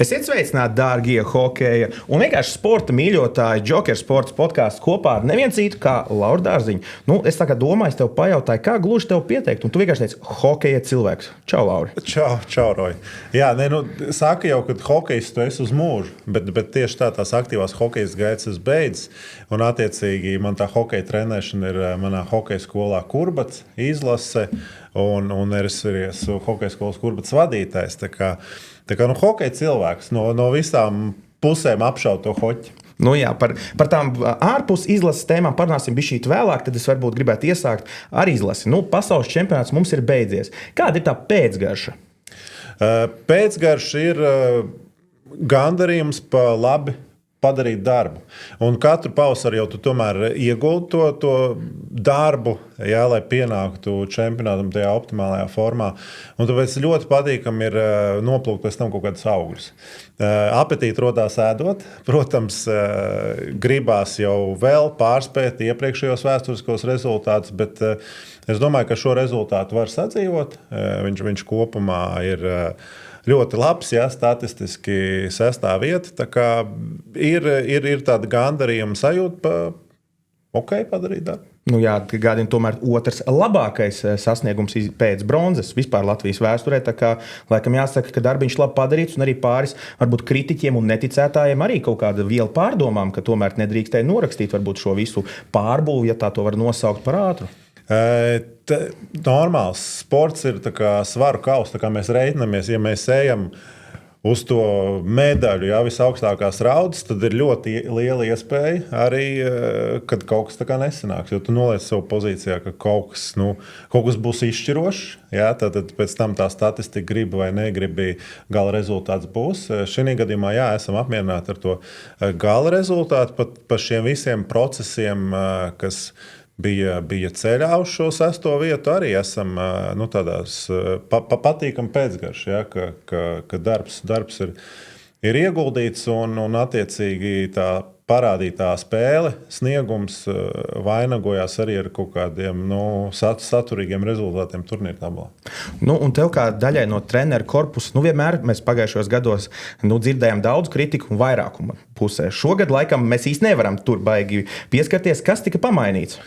Esiet sveicināti, dārgie hokeja un vienkārši sporta mīļotāji. Joker sports podkāsts kopā ar nevienu citu kā Lauru Dārziņu. Es tā kā domāju, es tev pajautāju, kā gluži tev pieteikt, un tu vienkārši teici, hokeja cilvēks. Čau, Lauri. Čau, Roji. Jā, saka jau, ka hokejs tu esi uz mūžu, bet tieši tās aktīvās hokejas gaitas es beidzu. Un attiecīgi man tā hokeja trenēšana ir manā hokeja skolā Kurbats, izlase, un es arī esmu hokeja skolas Kurbats vadītājs. Tā kā hokeja cilvēks no visām pusēm apšauj to hoķi. Par tām ārpus izlases tēmām parunāsim bišķīt vēlāk, tad es varbūt gribētu iesākt ar izlasi. Pasaules čempionāts mums ir beidzies. Kāda ir tā pēcgarša? Pēcgarša ir gandarījums pa labi padarīt darbu. Un katru pavasaru jau tu tomēr ieguldi to darbu, jā, lai pienāktu čempionātam tajā optimālajā formā. Un tāpēc ļoti patīkami ir noplūkt pēc tam kaut kādus augļus. Apetīti rodās ēdot. Protams, gribās jau vēl pārspēt iepriekšējos vēsturiskos rezultātus, bet es domāju, ka šo rezultātu var sadzīvot. Viņš kopumā ir ļoti labs, jā, statistiski 6. vieta. Tā kā ir tāda gandarījuma sajūta padarīt darbu. Gādien tomēr otrs labākais sasniegums pēc bronzas vispār Latvijas vēsturē. Tā kā laikam jāsaka, ka darbiņš labi padarīts un arī pāris varbūt kritiķiem un neticētājiem arī kaut kāda viela pārdomām, ka tomēr nedrīkstēja norakstīt varbūt šo visu pārbūvi, ja tā to var nosaukt par ātru. Normāls sports ir svaru kauss, tā kā mēs reiķinamies, ja mēs ejam uz to medaļu, jā, visaugstākās raudas, tad ir ļoti liela iespēja arī, kad kaut kas nesanāks. Jo tu noliec savu pozīcijā, ka kaut kas būs izšķirošs, jā, tad pēc tam tā statistika gribi vai negribi gala rezultāts būs. Šī gadījumā jā, esam apmierināti ar to gala rezultātu, pa šiem visiem procesiem, kas bija ceļā uz šo 6. vietu, arī esam tādās patīkami pēcgarš, ja, ka darbs ir ieguldīts un attiecīgi tā parādītā spēle, sniegums vainagojās arī ar kaut kādiem saturīgiem rezultātiem turnīra tabulā. Un tev kā daļai no treneru korpusa, vienmēr mēs pagājušos gados dzirdējām daudz kritiku un vairākuma pusē. Šogad laikam mēs īsti nevaram tur baigi pieskarties. Kas tika pamainīts?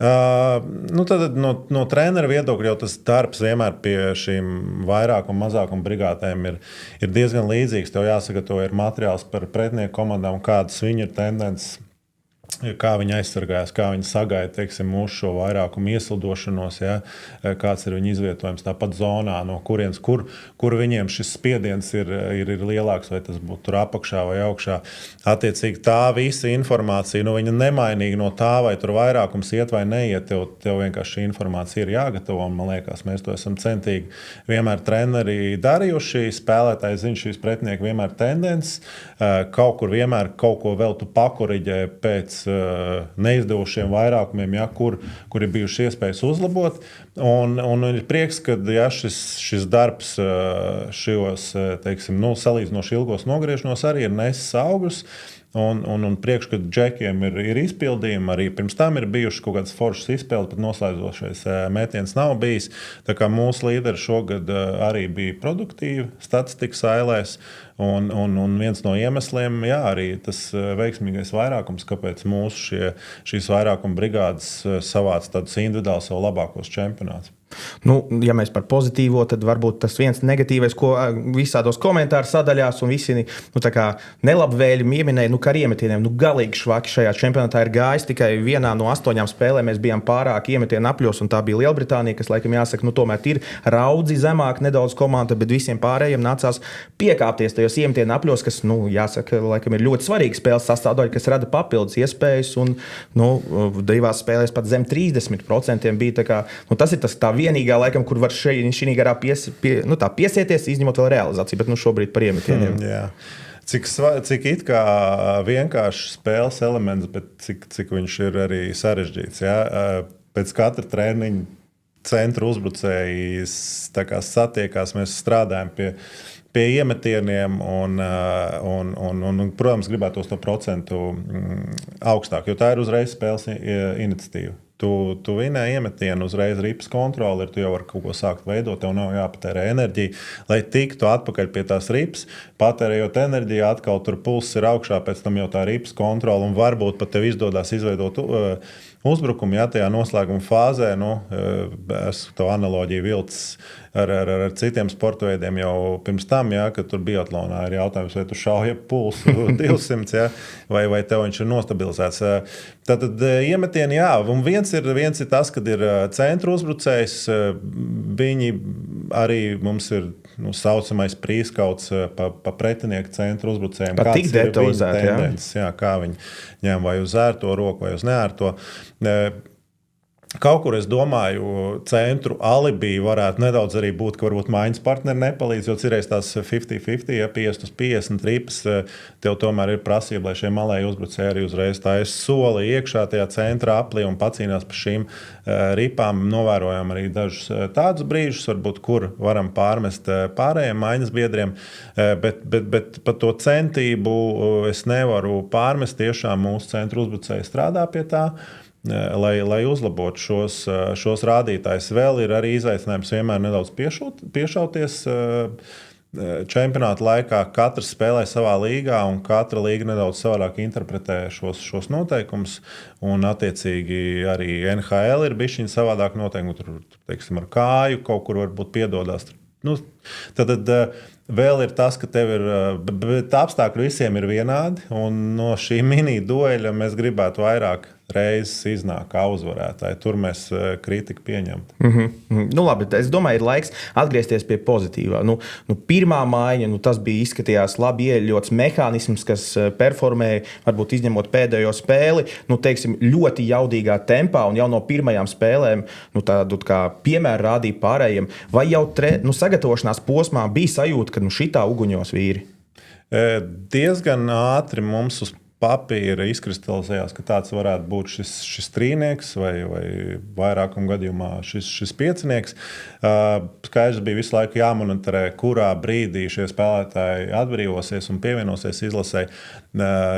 Tad no trenera viedokļa jau tas darbs vienmēr pie šīm vairākuma mazākuma brigādēm ir diezgan līdzīgs. Tev jāsagatavo ir materiāls par pretinieku komandām, kādas viņu ir tendences, kā viņi aizsargājas, kā viņi sagaida, teiksim, mūsu šo vairākumu ieslidošanos, ja, kāds ir viņa izvietojums tāpat zonā, no kurienes, kur viņiem šis spiediens ir lielāks, vai tas būtu tur apakšā vai augšā. Attiecīgi tā visa informācija, viņa nemainīgi no tā, vai tur vairākums iet vai neiet, tev vienkārši šī informācija ir jāgatavo, un man liekas, mēs to esam centīgi vienmēr treneri darījuši, spēlētāji zina šīs pretinieku vienmēr tendences, kaut kur vienmēr kaut ko vēl tu pakoriģē pēc neizdevušiem vairākumiem, ja, kur ir bijuši iespējas uzlabot. Un ir prieks, ka ja, šis darbs šajos, teiksim, salīdzinoši ilgos nogriešanos arī ir nesis augļus. Un priekš, ka džekiem ir izpildījumi, arī pirms tam ir bijušas kaut kādas foršas izpildes, pat noslēdzošais metiens nav bijis. Tā kā mūsu līderi šogad arī bija produktīvi statistikas ailēs, un viens no iemesliem, jā, arī tas veiksmīgais vairākums, kāpēc mūsu šīs vairākuma brigādes savāca tādus individuāli savu labākos čempionātus. Ja mēs par pozitīvo, tad varbūt tas viens negatīvais, ko visādos komentāru sadaļās un visi nelabvēļi ieminēja, ka ar iemetieniem galīgi švaki šajā čempionātā ir gājis. Tikai vienā no 8 spēlēm mēs bijām pārāk iemetienu apļos, un tā bija Lielbritānija, kas, laikam jāsaka, tomēr ir raudzi zemāk nedaudz komanda, bet visiem pārējiem nācās piekāpties tajos iemetienu apļos, kas, jāsaka, laikam ir ļoti svarīga spēles sastāvdaļa, kas rada papildus iespējas, un, divās spēlēs pat zem 30% bija tas ir tā vienīgā, laikam, kur var šī garā piesieties, izņemot vēl realizāciju, bet šobrīd par iemetieniem. Jā. Cik it kā vienkārši spēles elements, bet cik viņš ir arī sarežģīts. Jā. Pēc katra treniņa centra uzbrucēji satiekās, mēs strādājam pie iemetieniem un, protams, gribētos to procentu augstāk, jo tā ir uzreiz spēles iniciatīva. Tu vinēji iemetienu, uzreiz ripas kontroli, tu jau vari kaut ko sākt veidot, tev nav jāpatērē enerģija, lai tiktu atpakaļ pie tās ripas, patērējot enerģiju, atkal tur pulss ir augšā, pēc tam jau tā ripas kontrola, un varbūt pat tev izdodas izveidot uzbrukumu, ja tajā noslēguma fāzē, es to analoģiju vilcis ar citiem sporta veidiem jau pirms tam, ja, kad tur biatlonā ir jautājums, vai tu šauji pulsu 200, ja, vai tev viņš ir nostabilizēts. Tātad iemetieni, jā, un viens ir tas, kad ir centra uzbrucējs, viņi arī mums ir saucamais prīskauts pa pretinieku centra uzbrucējiem. Pat tik detalizēti, jā, kā viņi ņem vai uz ērto roku, vai uz neērto. Kaut kur, es domāju, centru alibi varētu nedaudz arī būt, ka varbūt maiņas partneri nepalīdz, jo cirreiz tās 50-50, ja 50-50 ripas, tev tomēr ir prasība, lai šie malēji uzbrucēji arī uzreiz tā soli iekšā tajā centra aplī un pacīnās par šīm ripām. Novērojam arī dažus tādus brīžus, varbūt, kur varam pārmest pārējiem maiņas biedriem, bet par to centību es nevaru pārmest. Tiešām mūsu centru uzbrucēji strādā pie tā, lai uzlabotu šos rādītājus. Vēl ir arī izaicinājums vienmēr nedaudz piešauties čempionāta laikā. Katrs spēlē savā līgā, un katra līga nedaudz savādāk interpretē šos noteikumus. Un, attiecīgi, arī NHL ir bišķiņ savādāk noteikumi. Tur, teiksim, ar kāju kaut kur varbūt piedodās. Tad vēl ir tas, ka tev ir, bet apstākļi visiem ir vienādi, un no šī mini dueļa mēs gribētu vairāk reizes iznāk kā uzvarētāji. Tur mēs kritiku pieņemtu. Labi, es domāju, ir laiks atgriezties pie pozitīvā. Pirmā maiņa, tas bija izskatījās labi ieļots mehānisms, kas performēja, varbūt izņemot pēdējo spēli, teiksim, ļoti jaudīgā tempā, un jau no pirmajām spēlēm tādu kā piemēru rādīja pārējiem. Vai jau sagatavošanās posmā bija sajūta, ka šitā uguņos vīri? Diezgan ātri mums uz papīra izkristalizējās, ka tāds varētu būt šis trīnieks vai vairākuma gadījumā šis piecinieks. Skaidrs bija visu laiku jāmonitorē, kurā brīdī šie spēlētāji atbrīvosies un pievienosies izlasē.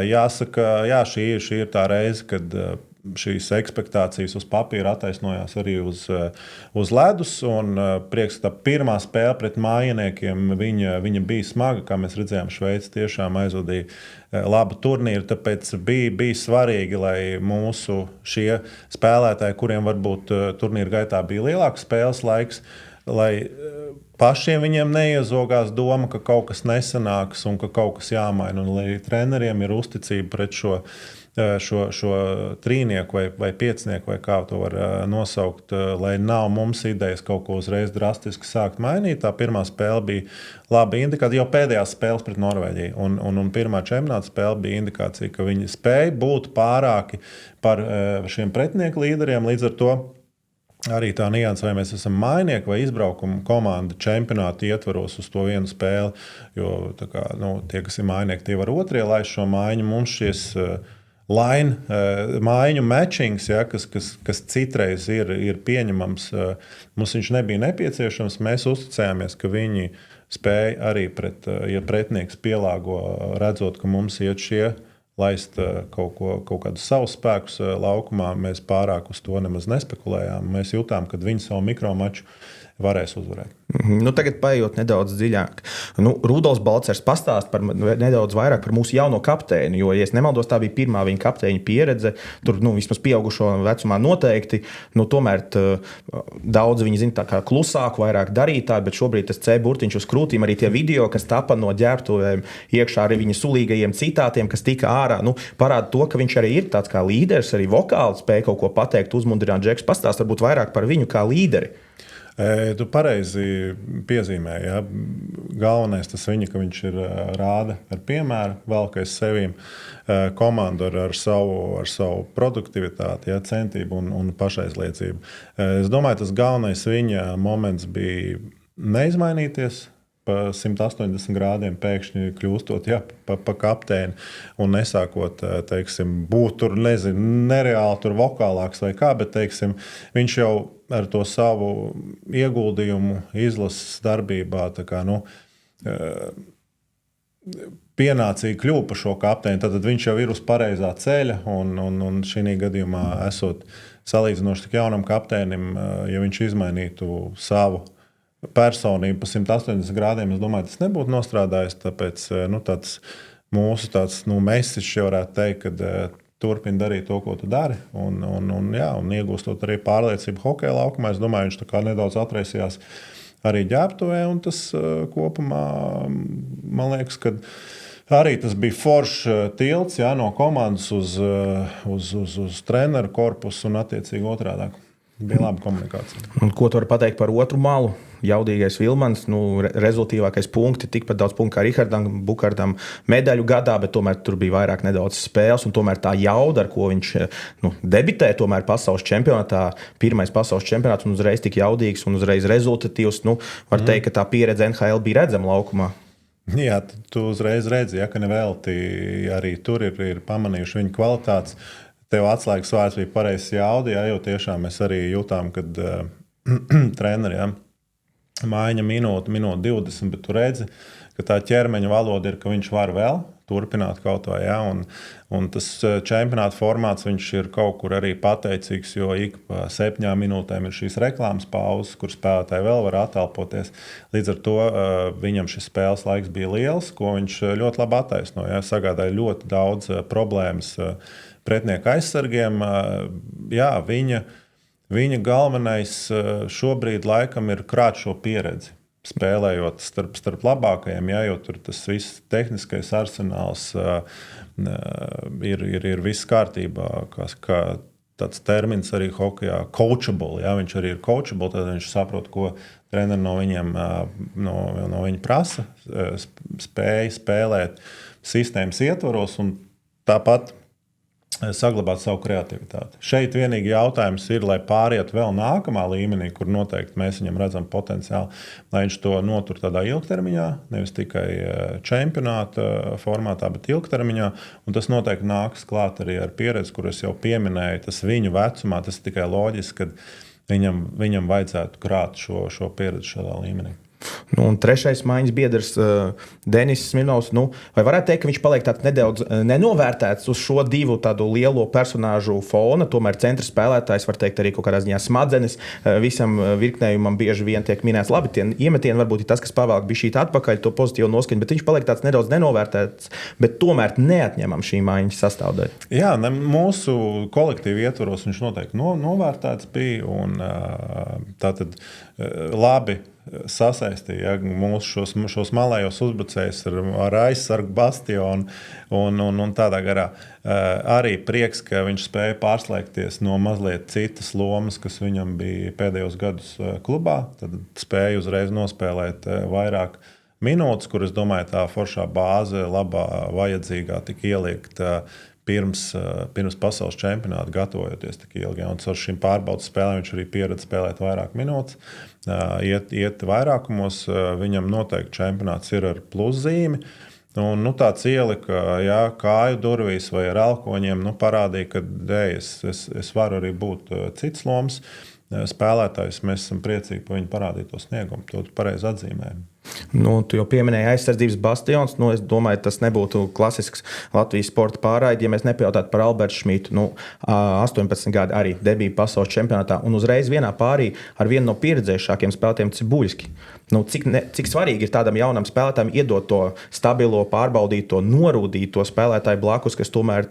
Jāsaka, šī ir tā reize, kad šīs ekspektācijas uz papīra attaisnojās arī uz ledus. Prieks, ka tā pirmā spēle pret mājiniekiem viņa bija smaga, kā mēs redzējām, Šveice tiešām aizvadīja labu turnīru. Tāpēc bija svarīgi, lai mūsu šie spēlētāji, kuriem varbūt turnīra gaitā bija lielāks spēles laiks, lai pašiem viņiem neiezogās doma, ka kaut kas nesanāks un ka kaut kas jāmaina. Un lai treneriem ir uzticība pret šo trīnieku vai piecinieku, vai kā to var nosaukt, lai nav mums idejas kaut ko uzreiz drastiski sākt mainīt. Tā pirmā spēle bija laba indikācija, jau pēdējās spēles pret Norvēģiju. Un pirmā čempionāta spēle bija indikācija, ka viņi spēja būt pārāki par šiem pretinieku līderiem. Līdz ar to arī tā nianse, vai mēs esam mājnieki vai izbraukuma komanda čempionāta ietvaros uz to vienu spēli. Jo tie, kas ir mājnieki, tie var otrie laist šo maiņu. Mums šies maiņu matchings, kas citreiz ir pieņemams, mums viņš nebija nepieciešams. Mēs uzticējāmies, ka viņi spēja arī ja pretinieks pielāgo, redzot, ka mums iet šie laist kaut kādus savus spēkus laukumā. Mēs pārāk uz to nemaz nespekulējām. Mēs jutām, ka viņi savu mikromaču varēs uzvarēt. Tagad paiet nedaudz dziļāk. Rudolfs Balcers pastāst nedaudz vairāk par mūsu jauno kapteini, jo, ja es nemaldos, tā bija pirmā viņa kapteiņa pieredze. Tur vismaz pieaugušo vecumā noteikti. Tomēr daudz viņi zina tā kā klusāku, vairāk darītāju, bet šobrīd tas C burtiņš uz krūtīm, arī tie video, kas tapa no ģērbtuvēm iekšā arī viņa sulīgajiem citātiem, kas tika ārā, parāda to, ka viņš arī ir tāds kā līderis, arī vokāli spēja kaut ko pateikt, uzmundrināt. Džeks pastāst varbūt vairāk par viņu kā līderi. Tu pareizi piezīmēji. Ja? Galvenais tas viņa, ka viņš ir rāda ar piemēru, velkais sevīm komandu ar savu produktivitāti, ja? Centību un pašaizliecību. Es domāju, tas galvenais viņa moments bija neizmainīties pa 180 grādiem, pēkšņi kļūstot pa kapteini un nesākot, teiksim, būt tur, nereāli tur vokālāks vai kā, bet, teiksim, viņš jau ar to savu ieguldījumu izlases darbībā pienācīgi kļuva par šo kapteini, tad viņš jau ir uz pareizā ceļa. Un šī gadījumā, esot salīdzinoši tik jaunam kapteinim, ja viņš izmainītu savu personību pa 180 grādiem, es domāju, tas nebūtu nostrādājis. Tāpēc tāds mūsu mesiķis varētu teikt, ka turpina darīt to, ko tu dari. Un iegūstot arī pārliecību hokeja laukumā, es domāju, viņš tā kā nedaudz atraisījās arī ģērbtuvē, un tas kopumā, man liekas, ka arī tas bija foršs tilts no komandas uz treneru korpusu un attiecīgi otrādāk. Bija laba komunikācija. Un ko tu vari pateikt par otru malu? Jaudīgais Vilmans, rezultīvākais punkti, tikpat daudz punktu kā Rihardam Bukardam medaļu gadā, bet tomēr tur bija vairāk nedaudz spēles, un tomēr tā jauda, ar ko viņš debitē tomēr pasaules čempionātā, pirmais pasaules čempionāts, un uzreiz tik jaudīgs un uzreiz rezultatīvs, var teikt, ka tā pieredze NHL bija redzama laukumā. Jā, tu uzreiz redzi, ka nevelti arī tur ir pamanījuši viņa kvalitātes. Tev atslēgas vārds bija pareizs jaudi, jo tiešām mēs arī jūtām, kad treneri mājiņa minūte 20, bet tu redzi, ka tā ķermeņa valoda ir, ka viņš var vēl turpināt kaut vai. Un tas čempionāta formāts viņš ir kaut kur arī pateicīgs, jo ik pa 7 minūtēm ir šīs reklāmas pauzes, kur spēlētāji vēl var attelpoties. Līdz ar to viņam šis spēles laiks bija liels, ko viņš ļoti labi attaisnoja. Sagādāja ļoti daudz problēmas pretinieku aizsargiem. Viņa galvenais šobrīd laikam ir krāt šo pieredzi, spēlējot starp labākajiem, jo tur tas viss tehniskais arsenāls ir viss kārtībā, kā tāds termins arī hokejā coachable. Viņš arī ir coachable, tad viņš saprot, ko treneri no viņa prasa, spēja spēlēt sistēmas ietvaros un tāpat saglabāt savu kreativitāti. Šeit vienīgi jautājums ir, lai pāriet vēl nākamā līmenī, kur noteikti mēs viņam redzam potenciālu, lai viņš to notur tādā ilgtermiņā, nevis tikai čempionāta formātā, bet ilgtermiņā. Un tas noteikti nāks klāt arī ar pieredzi, kur es jau pieminēju, tas viņu vecumā, tas ir tikai loģiski, ka viņam vajadzētu krāt šo pieredzi šādā līmenī. Un trešais maiņas biedrs Denis Smirnovs, vai varētu teikt, ka viņš paliek tāds nedaudz nenovērtēts uz šo divu tādu lielo personāžu fona, tomēr centra spēlētājs, var teikt, arī kaut kādā ziņā smadzenes visam virknējumam bieži vien tiek minēts. Labi, tie iemetieni varbūt ir tas, kas pavēlk bišķīt atpakaļ to pozitīvu noskaņu, bet viņš paliek tāds nedaudz nenovērtēts, bet tomēr neatņemam šī maiņas sastāvdaļa. Jā, mūsu kolektīvu ietvaros viņš noteikti novērtēts bija, un tātad labi sasaistīja mūsu šos malējos uzbrucējus ar aizsargu bastionu un tādā garā. Arī prieks, ka viņš spēja pārslēgties no mazliet citas lomas, kas viņam bija pēdējos gadus klubā. Tad spēja uzreiz nospēlēt vairāk minūtes, kur es domāju, tā foršā bāze labā vajadzīgā tika ielikt pirms pasaules čempionāta gatavojoties tik ilgi. Un ar šīm pārbaudas spēlēm viņš arī pieredz spēlēt vairāk minūtes. Iet vairākumos, viņam noteikti čempionāts ir ar pluszīmi. Un, tāds ielika kāju durvīs vai ar elkoņiem, parādīja, ka es varu arī būt cits lomas spēlētājs. Mēs esam priecīgi par viņu parādīto sniegumu. To pareizi atzīmējam. Tu jau pieminēji aizsardzības bastions. Es domāju, tas nebūtu klasisks Latvijas sporta pārraidi, ja mēs nepajautātu par Albertu Šmitu. 18 gadi arī debija pasaules čempionātā un uzreiz vienā pārī ar vienu no pieredzējušākiem spēlētājiem Cibuļski. Cik svarīgi ir tādam jaunam spēlētājam iedot to stabilo, pārbaudīto, norūdīto spēlētāju blakus, kas tomēr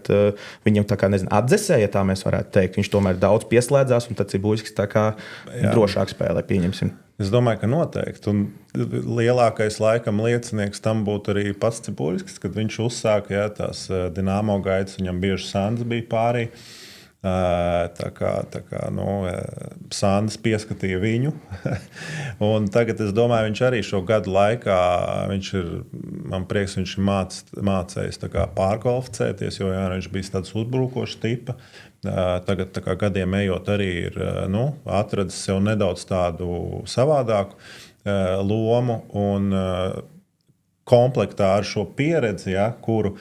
viņam tā kā atdzesē, ja tā mēs varētu teikt. Viņš tomēr daudz pieslēdzās un tad Cibuļskis tā kā drošāk spēlē, pieņemsim. Es domāju, ka noteikti. Un lielākais laikam liecinieks tam būtu arī pats Cibuļskis, kad viņš uzsāka tās Dinamo gaitas, viņam bieži Sands bija pārī. Tā kā Sands pieskatīja viņu. Un tagad es domāju, viņš arī šo gadu laikā, man prieks, viņš ir mācējis pārkvalificēties, jo viņš bija tāds uzbrukošs tipa. Tagad gadiem ejot arī ir atradis sev nedaudz tādu savādāku lomu un komplektā ar šo pieredzi, kuru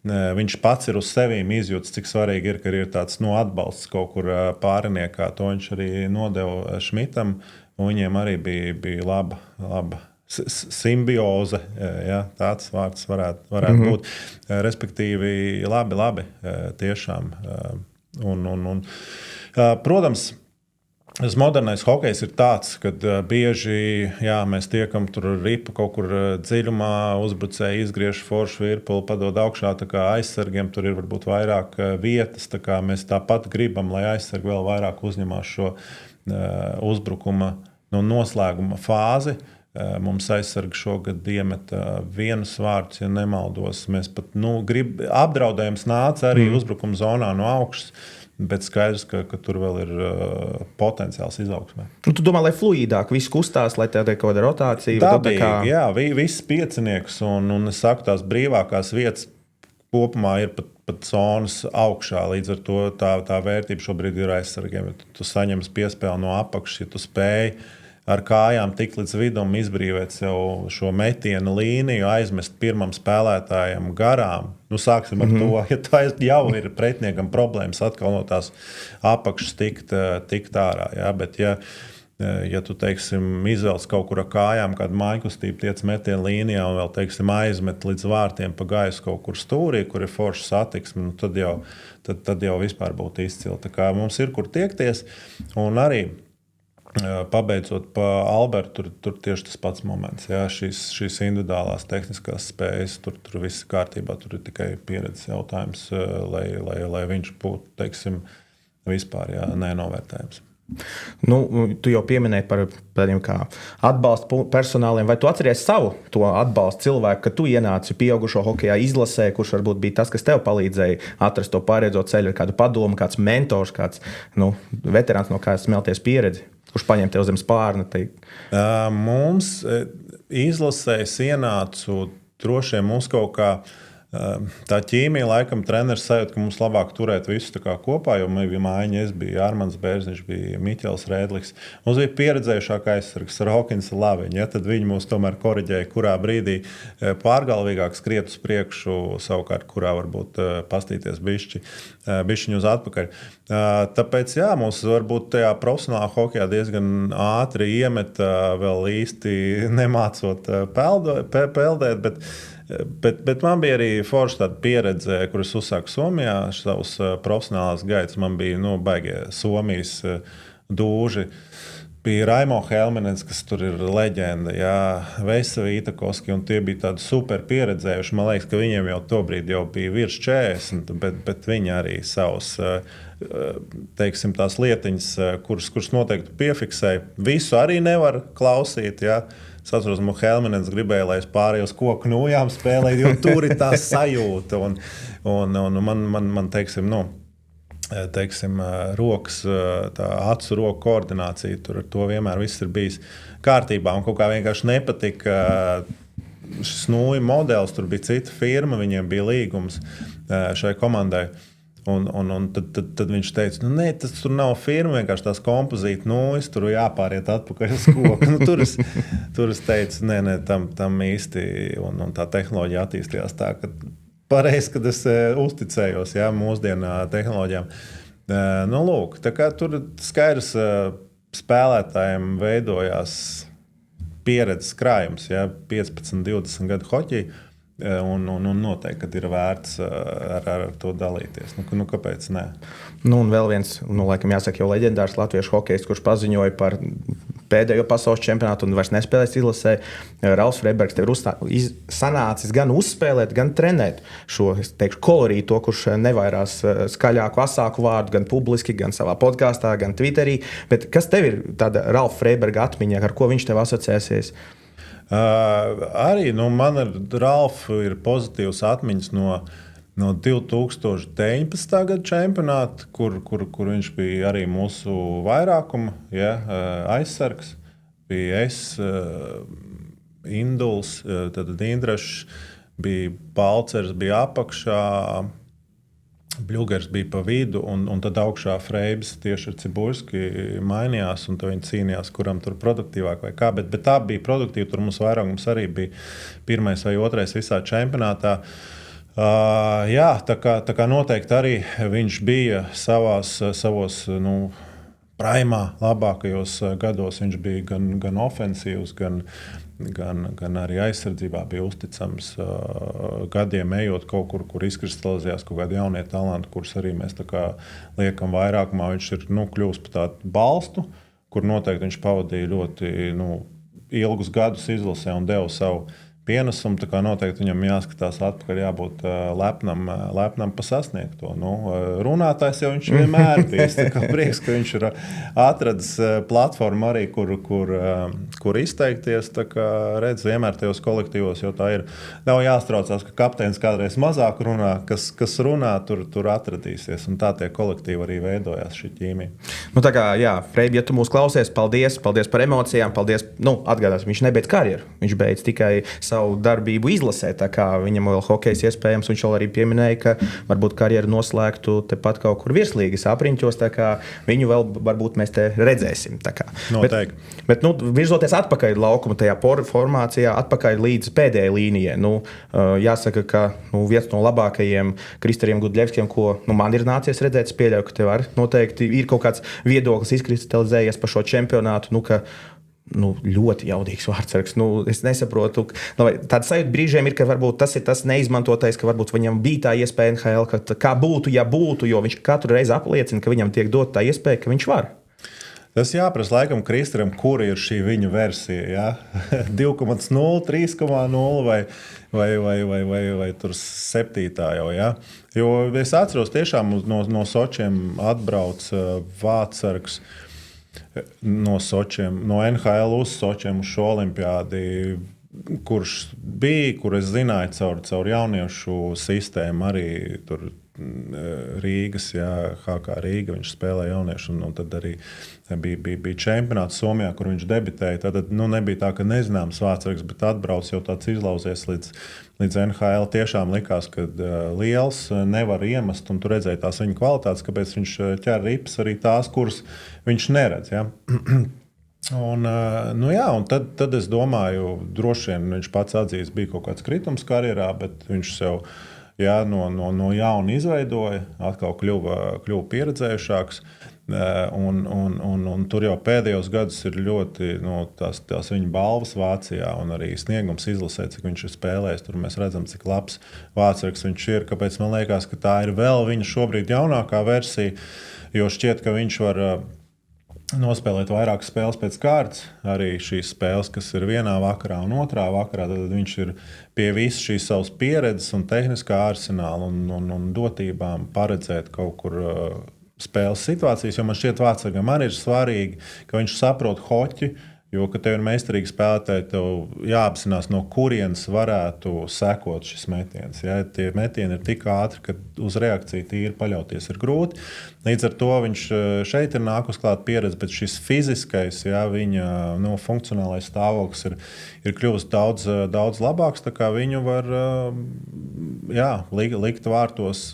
viņš pats ir uz sevīm izjūts, cik svarīgi ir, ka ir tāds atbalsts kaut kur pāriniekā. To viņš arī nodeva Šmitam, un viņiem arī bija laba simbioze, ja, tāds vārds varētu būt. Respektīvi, labi, tiešām. Protams, tas modernais hokejs ir tāds, ka bieži mēs tiekam tur ripu kaut kur dziļumā, uzbrucēji izgriež foršu virpuli, padod augšā, tā kā aizsargiem tur ir varbūt vairāk vietas, tā kā mēs tāpat gribam, lai aizsargi vēl vairāk uzņemās šo uzbrukuma noslēguma fāzi. Mums aizsargi šogad iemeta vienus vārdus, ja nemaldos. Mēs pat apdraudējums nāca arī uzbrukuma zonā no augšas, bet skaidrs, ka tur vēl ir potenciāls izaugsmē. Tu domā, lai fluīdāk viss kustās, lai tāda kaut kāda rotācija? Dabīgi, jā, viss piecinieks un es saku, tās brīvākās vietas kopumā ir pat zonas augšā, līdz ar to tā vērtība šobrīd ir aizsargiem. Tu saņems piespēli no apakšas, ja tu spēj ar kājām tik līdz vidum izbrīvēt sev šo metienu līniju, aizmest pirmam spēlētājam garām. Sāksim ar to, ja tā jau ir pretiniekam problēmas atkal no tās apakšas tikt ārā. Ja? Bet ja tu, teiksim, izvēlas kaut kur ar kājām kādu mājkustību tiec metienu līnijā un vēl, teiksim, aizmet līdz vārtiem pa gaisu kaut kur stūrī, kur ir forša satiksme, tad jau vispār būtu izcili. Tā kā mums ir kur tiekties un arī pabeidzot pa Albertu, tur tieši tas pats moments. Jā, šīs individuālās tehniskās spējas, tur viss kārtībā, tur ir tikai pieredzes jautājums, lai viņš būtu, teiksim, vispār nenovērtējams. Tu jau pieminēji par tādiem kā atbalsta personāliem. Vai tu atceries savu to atbalstu cilvēku, kad tu ienāci pieaugušo hokejā izlasē, kurš varbūt bija tas, kas tev palīdzēja atrast to pareizo ceļu, kādu padomu, kāds mentors, kāds veterāns, no kā smelties pieredzi? Kurš paņem tev zem spārna? Mums izlasēs ienācu droši vien mums kaut kā tā ķīmija, laikam treneris sajūt, ka mums labāk turēt visus tā kā kopā, jo bija mājiņa, es biju Armands Bērziņš, bija Miķels Rēdliks. Mums bija pieredzējušāka aizsargs Rokins Laviņa, tad viņi mūs tomēr koriģēja, kurā brīdī pārgalvīgāk skriet uz priekšu, savukārt, kurā varbūt pastīties bišķiņu uz atpakaļ. Tāpēc, mums varbūt tajā profesionālā hokejā diezgan ātri iemet, vēl īsti nemācot peldēt, bet man bija arī forša tāda pieredze, kur es uzsāku Somijā, savus profesionālās gaitas. Man bija baigie Somijas dūži. Bija Raimo Helmenens, kas tur ir leģenda, Veisa Vītakovski, un tie bija tādi super pieredzējuši. Man liekas, ka viņiem jau tobrīd jau bija virs 40, bet viņi arī savus, teiksim, tās lietiņas, kuras noteikti piefiksēja. Visu arī nevar klausīt, Es atceros, ka Helmenens gribēja, lai es pārēju uz koku nūjām spēlēju, jo tur ir tā sajūta. Un man teiksim, rokas, tā acu roku koordinācija, tur ar to vienmēr viss ir bijis kārtībā. Un kaut kā vienkārši nepatika šis nūju modelis, tur bija cita firma, viņiem bija līgums šai komandai. Un tad viņš teica, nē, tas tur nav firma, vienkārši tās kompozīta nūjas, tur jāpāriet atpakaļ uz koku. Tur es teicu, nē, tam īsti, un tā tehnoloģija attīstījās tā, ka pareizi, kad es uzticējos mūsdienu tehnoloģijām. Lūk, tā kā tur skaidrs spēlētājiem veidojās pieredzes krājums, 15, 20 gadu hoķī. Un noteikti, kad ir vērts ar to dalīties. Kāpēc ne? Un vēl viens, laikam jāsaka, jau leģendārs latviešu hokejs, kurš paziņoja par pēdējo pasaules čempionātu un vairs nespēlēs izlasē. Ralfs Freibergs tev ir sanācis gan uzspēlēt, gan trenēt šo, es teikšu, kolorīto, kurš nevairās skaļāku, asāku vārdu gan publiski, gan savā podkāstā, gan Twitterī. Bet kas tev ir tāda Ralfa Freiberga atmiņā, ar ko viņš tev asociēsies? Arī man ar Ralfu ir pozitīvas atmiņas no 2019. Gada čempionāta, kur viņš bija arī mūsu vairākuma aizsargs. Bija es, Induls, tad Indrašs, bija Palcers, bija apakšā, Bļugers bija pa vidu, un tad augšā Freibs tieši ar Ciburski mainījās, un viņi cīnījās, kuram tur produktīvāk vai kā. Bet tā bija produktīva, tur mums vairākums arī bija pirmais vai otrais visā čempionātā. Tā kā noteikti arī viņš bija savos primā labākajos gados. Viņš bija gan ofensīvs, gan gan arī aizsardzībā bija uzticams. Gadiem ejot kaut kur izkristalizējās kaut kādi jaunie talanti, kurus arī mēs tā kā liekam vairākumā. Viņš ir kļuvis par tādu balstu, kur noteikti viņš pavadīja ļoti ilgus gadus izlasē un deva savu pienesumu. Tā kā noteikti viņam jāskatās atpakaļ, jābūt lepnam pa sasniegto. Runātājs jau viņš vienmēr bijis. Tā kā prieks, ka viņš ir atradis platformu arī, kur izteikties. Tā kā redz, vienmēr tajos kolektīvos jau tā ir. Nav jāstraucās, ka kapteinis kādreiz mazāk runā, kas runā, tur atradīsies. Un tā tie kolektīvi arī veidojās šī ķīmija. Tā kā, jā, Freibi, ja tu mūs klausies, paldies par emocijām, paldies. Atgādās, viņš nebeidz karjeru. Viņš beidz tikai savu darbību izlasē, tā kā viņam vēl hokejs iespējams, viņš vēl arī pieminēja, ka varbūt karjeru noslēgtu tepat kaut kur virslīgas apriņķos, tā kā viņu vēl varbūt mēs te redzēsim. Noteikti. Bet virzoties atpakaļ laukuma tajā formācijā, atpakaļ līdz pēdējai līnijai, jāsaka, ka viens no labākajiem Kristariem Gudļevskiem, ko man ir nācies redzēt, pieļauju, ka tev noteikti ir kaut kāds viedoklis izkristalizējies par šo čempionātu, ka ļoti jaudīgs vārdsargs. Es nesaprotu. Tāda sajūta brīžiem ir, ka varbūt tas ir tas neizmantotais, ka varbūt viņam bija tā iespēja NHL, ka kā būtu, ja būtu, jo viņš katru reizi apliecina, ka viņam tiek dot tā iespēja, ka viņš var. Tas jāprasa laikam Kristaram, kura ir šī viņa versija. Ja? 2,0, 3,0 vai tur 7. jau. Ja? Jo es atceros tiešām no Sočiem atbrauc vārdsargs. No Sočiem, no NHL uz Sočiem uz šo olimpiādi, kurš bija, kur es zināju caur jauniešu sistēmu arī tur Rīgas, HK Rīga, viņš spēlēja jauniešu, un tad arī bija čempionāts Somijā, kur viņš debitēja. Tad nebija tā, ka nezināms vārdsargs, bet atbrauc jau tāds izlauzies līdz NHL. Tiešām likās, ka liels nevar iemest, un tu redzēji tās viņa kvalitātes, kāpēc viņš ķer ripas arī tās, kuras viņš neredz. Ja? Un tad es domāju, droši vien viņš pats atzīs, bija kaut kāds kritums karjerā, bet viņš sev no jauna izveidoja, atkal kļuva pieredzējušāks. Un tur jau pēdējos gadus ir ļoti tās viņa balvas Vācijā un arī sniegums izlasē, cik viņš ir spēlējis. Tur mēs redzam, cik labs vārdsargs viņš ir. Kāpēc man liekas, ka tā ir vēl viņa šobrīd jaunākā versija, jo šķiet, ka viņš var nospēlēt vairākas spēles pēc kārtas, arī šīs spēles, kas ir vienā vakarā un otrā vakarā, tad viņš ir pie visas šīs savas pieredzes un tehniskā arsenāla un dotībām paredzēt kaut kur spēles situācijas, jo man šķiet vārdsargam arī ir svarīgi, ka viņš saprot hoķi, jo, kad tev ir meistarīgi spēlētāji, tev jāapzinās, no kurienes varētu sekot šis metiens. Ja? Tie metieni ir tik ātri, ka uz reakciju tīri paļauties ir grūti. Līdz ar to viņš šeit ir nākus klāt pieredze, bet šis fiziskais, viņa funkcionālais stāvoklis ir kļuvis daudz labāks, tā kā viņu var likt vārtos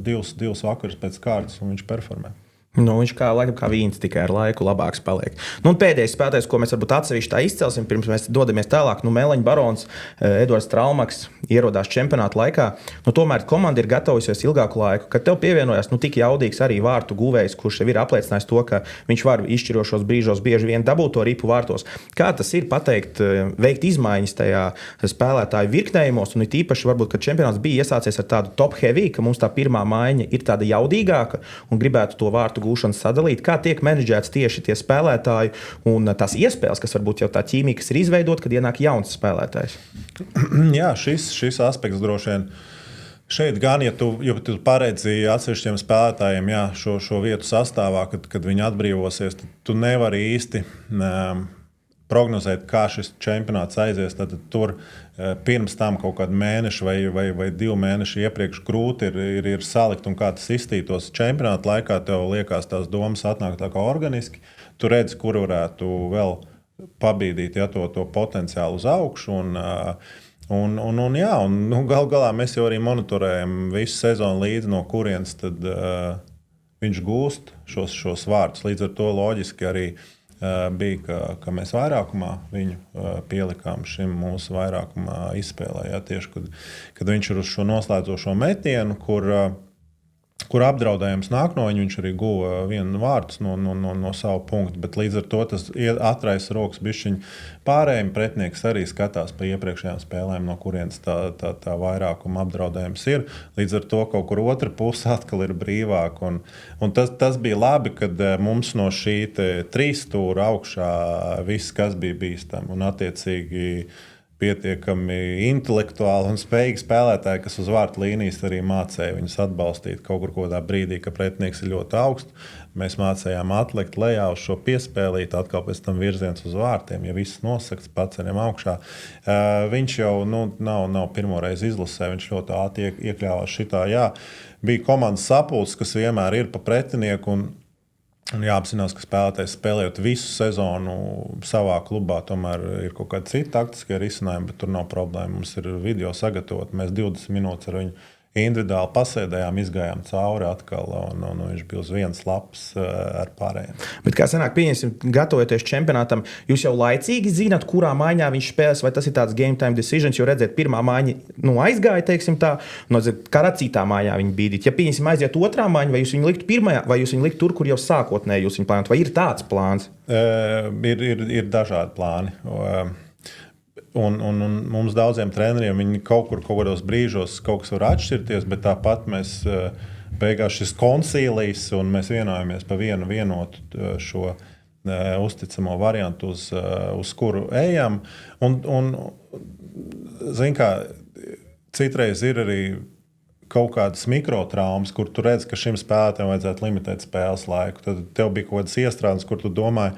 divus vakarus pēc kārtas, un viņš performē. Viņš kā vīns tikai ar laiku labāks paliek. Un pēdējais spēlētājs, ko mēs varbūt atsevišķi tā izcelsim, pirms mēs dodamies tālāk, Meleņa Barons, Edvards Traumaks ierodās čempionāta laikā. Tomēr komanda ir gatavojusies ilgāku laiku, kad tev pievienojās tik jaudīgs arī vārtu guvējs, kurš jau ir apliecinājis to, ka viņš var izšķirošos brīžos bieži vien dabūt to ripu vārtos. Kā tas ir pateikt, veikt izmaiņas tajā spēlētāju virknējumos, un it īpaši varbūt, kad čempionāts bija iesācies ar tādu top heavy, ka mums tā pirmā maiņa ir tāda jaudīgāka un gribētu to vārtu gūšanu sadalīt, kā tiek menedžēts tieši tie spēlētāji un tās iespējas, kas varbūt jau tā ķīmija, kas ir izveidota, kad ienāk jauns spēlētājs. Jā, šis aspekts droši vien šeit gan, ja tu paredzi atsevišķiem spēlētājiem šo vietu sastāvā, kad viņi atbrīvosies, tad tu nevari īsti prognozēt, kā šis čempionāts aizies. Tad tur pirms tam kaut kādu mēnešu vai 2 mēnešu iepriekš grūti ir salikt un kā tas izstītos. Čempionāta laikā tev liekas tās domas atnāk tā kā organiski. Tu redzi, kur varētu vēl pabīdīt to potenciālu uz augšu. Galu galā mēs jau arī monitorējam visu sezonu līdzi, no kurienes tad viņš gūst šos vārdus. Līdz ar to loģiski arī bija, ka mēs vairākumā viņu pielikām šim mūsu vairākumā izspēlē. Ja, tieši, kad viņš ir uz šo noslēdzošo metienu, kur kur apdraudējums nāk no viņa, viņš arī guva vienu vārtus no savu punktu, bet līdz ar to tas atraisa rokas bišķiņ pārējiem. Pretnieks arī skatās pa iepriekšējām spēlēm, no kurienes tā vairākuma apdraudējums ir. Līdz ar to kaut kur otra puse atkal ir brīvāk. Un tas bija labi, kad mums no šī 3 stūra augšā viss, kas bija bīstam, un attiecīgi pietiekami intelektuāli un spējīgi spēlētāji, kas uz vārtu līnijas arī mācīja viņus atbalstīt kaut kādā brīdī, ka pretinieks ir ļoti augsts. Mēs mācījām atlikt lejā uz šo piespēlīt, atkal pēc tam virziens uz vārtiem. Ja viss nosakts, paceļam augšā. Viņš jau nav pirmoreiz izlasē, viņš ļoti ātri iekļāvās šitā. Jā, bija komandas sapulces, kas vienmēr ir pa pretinieku, un jāapzinās, ka spēlētājs spēlējot visu sezonu savā klubā, tomēr ir kaut kādi citi taktiskie risinājumi, bet tur nav problēma. Mums ir video sagatavot, mēs 20 minūtes ar viņu individuāli pasēdējām, izgājām cauri atkal, un viņš bija uz vienas lapas ar pārējiem. Bet kā sanāk, pieņemsim, gatavojoties čempionātam, jūs jau laicīgi zināt, kurā maiņā viņš spēlēs, vai tas ir tāds game time decisions, jo redzēt, pirmā maiņa aizgāja, teiksim tā, kādā citā maiņā viņi bīdīt. Ja pieņemsim aiziet otrā maiņa, vai jūs viņu liktu pirmajā, vai jūs viņu liktu tur, kur jau sākotnēji jūs viņu plānot, vai ir tāds plāns? Ir dažādi plāni. Un mums daudziem treneriem viņi kaut kādos brīžos kaut kas var atšķirties, bet tāpat mēs beigās šis koncīlijs un mēs vienojamies pa vienotu šo uzticamo variantu, uz kuru ejam. Un zin kā, citreiz ir arī kaut kādas mikrotraumas, kur tu redz, ka šim spēlētājam vajadzētu limitēt spēles laiku. Tad tev bija kaut kādas iestrādes, kur tu domāji,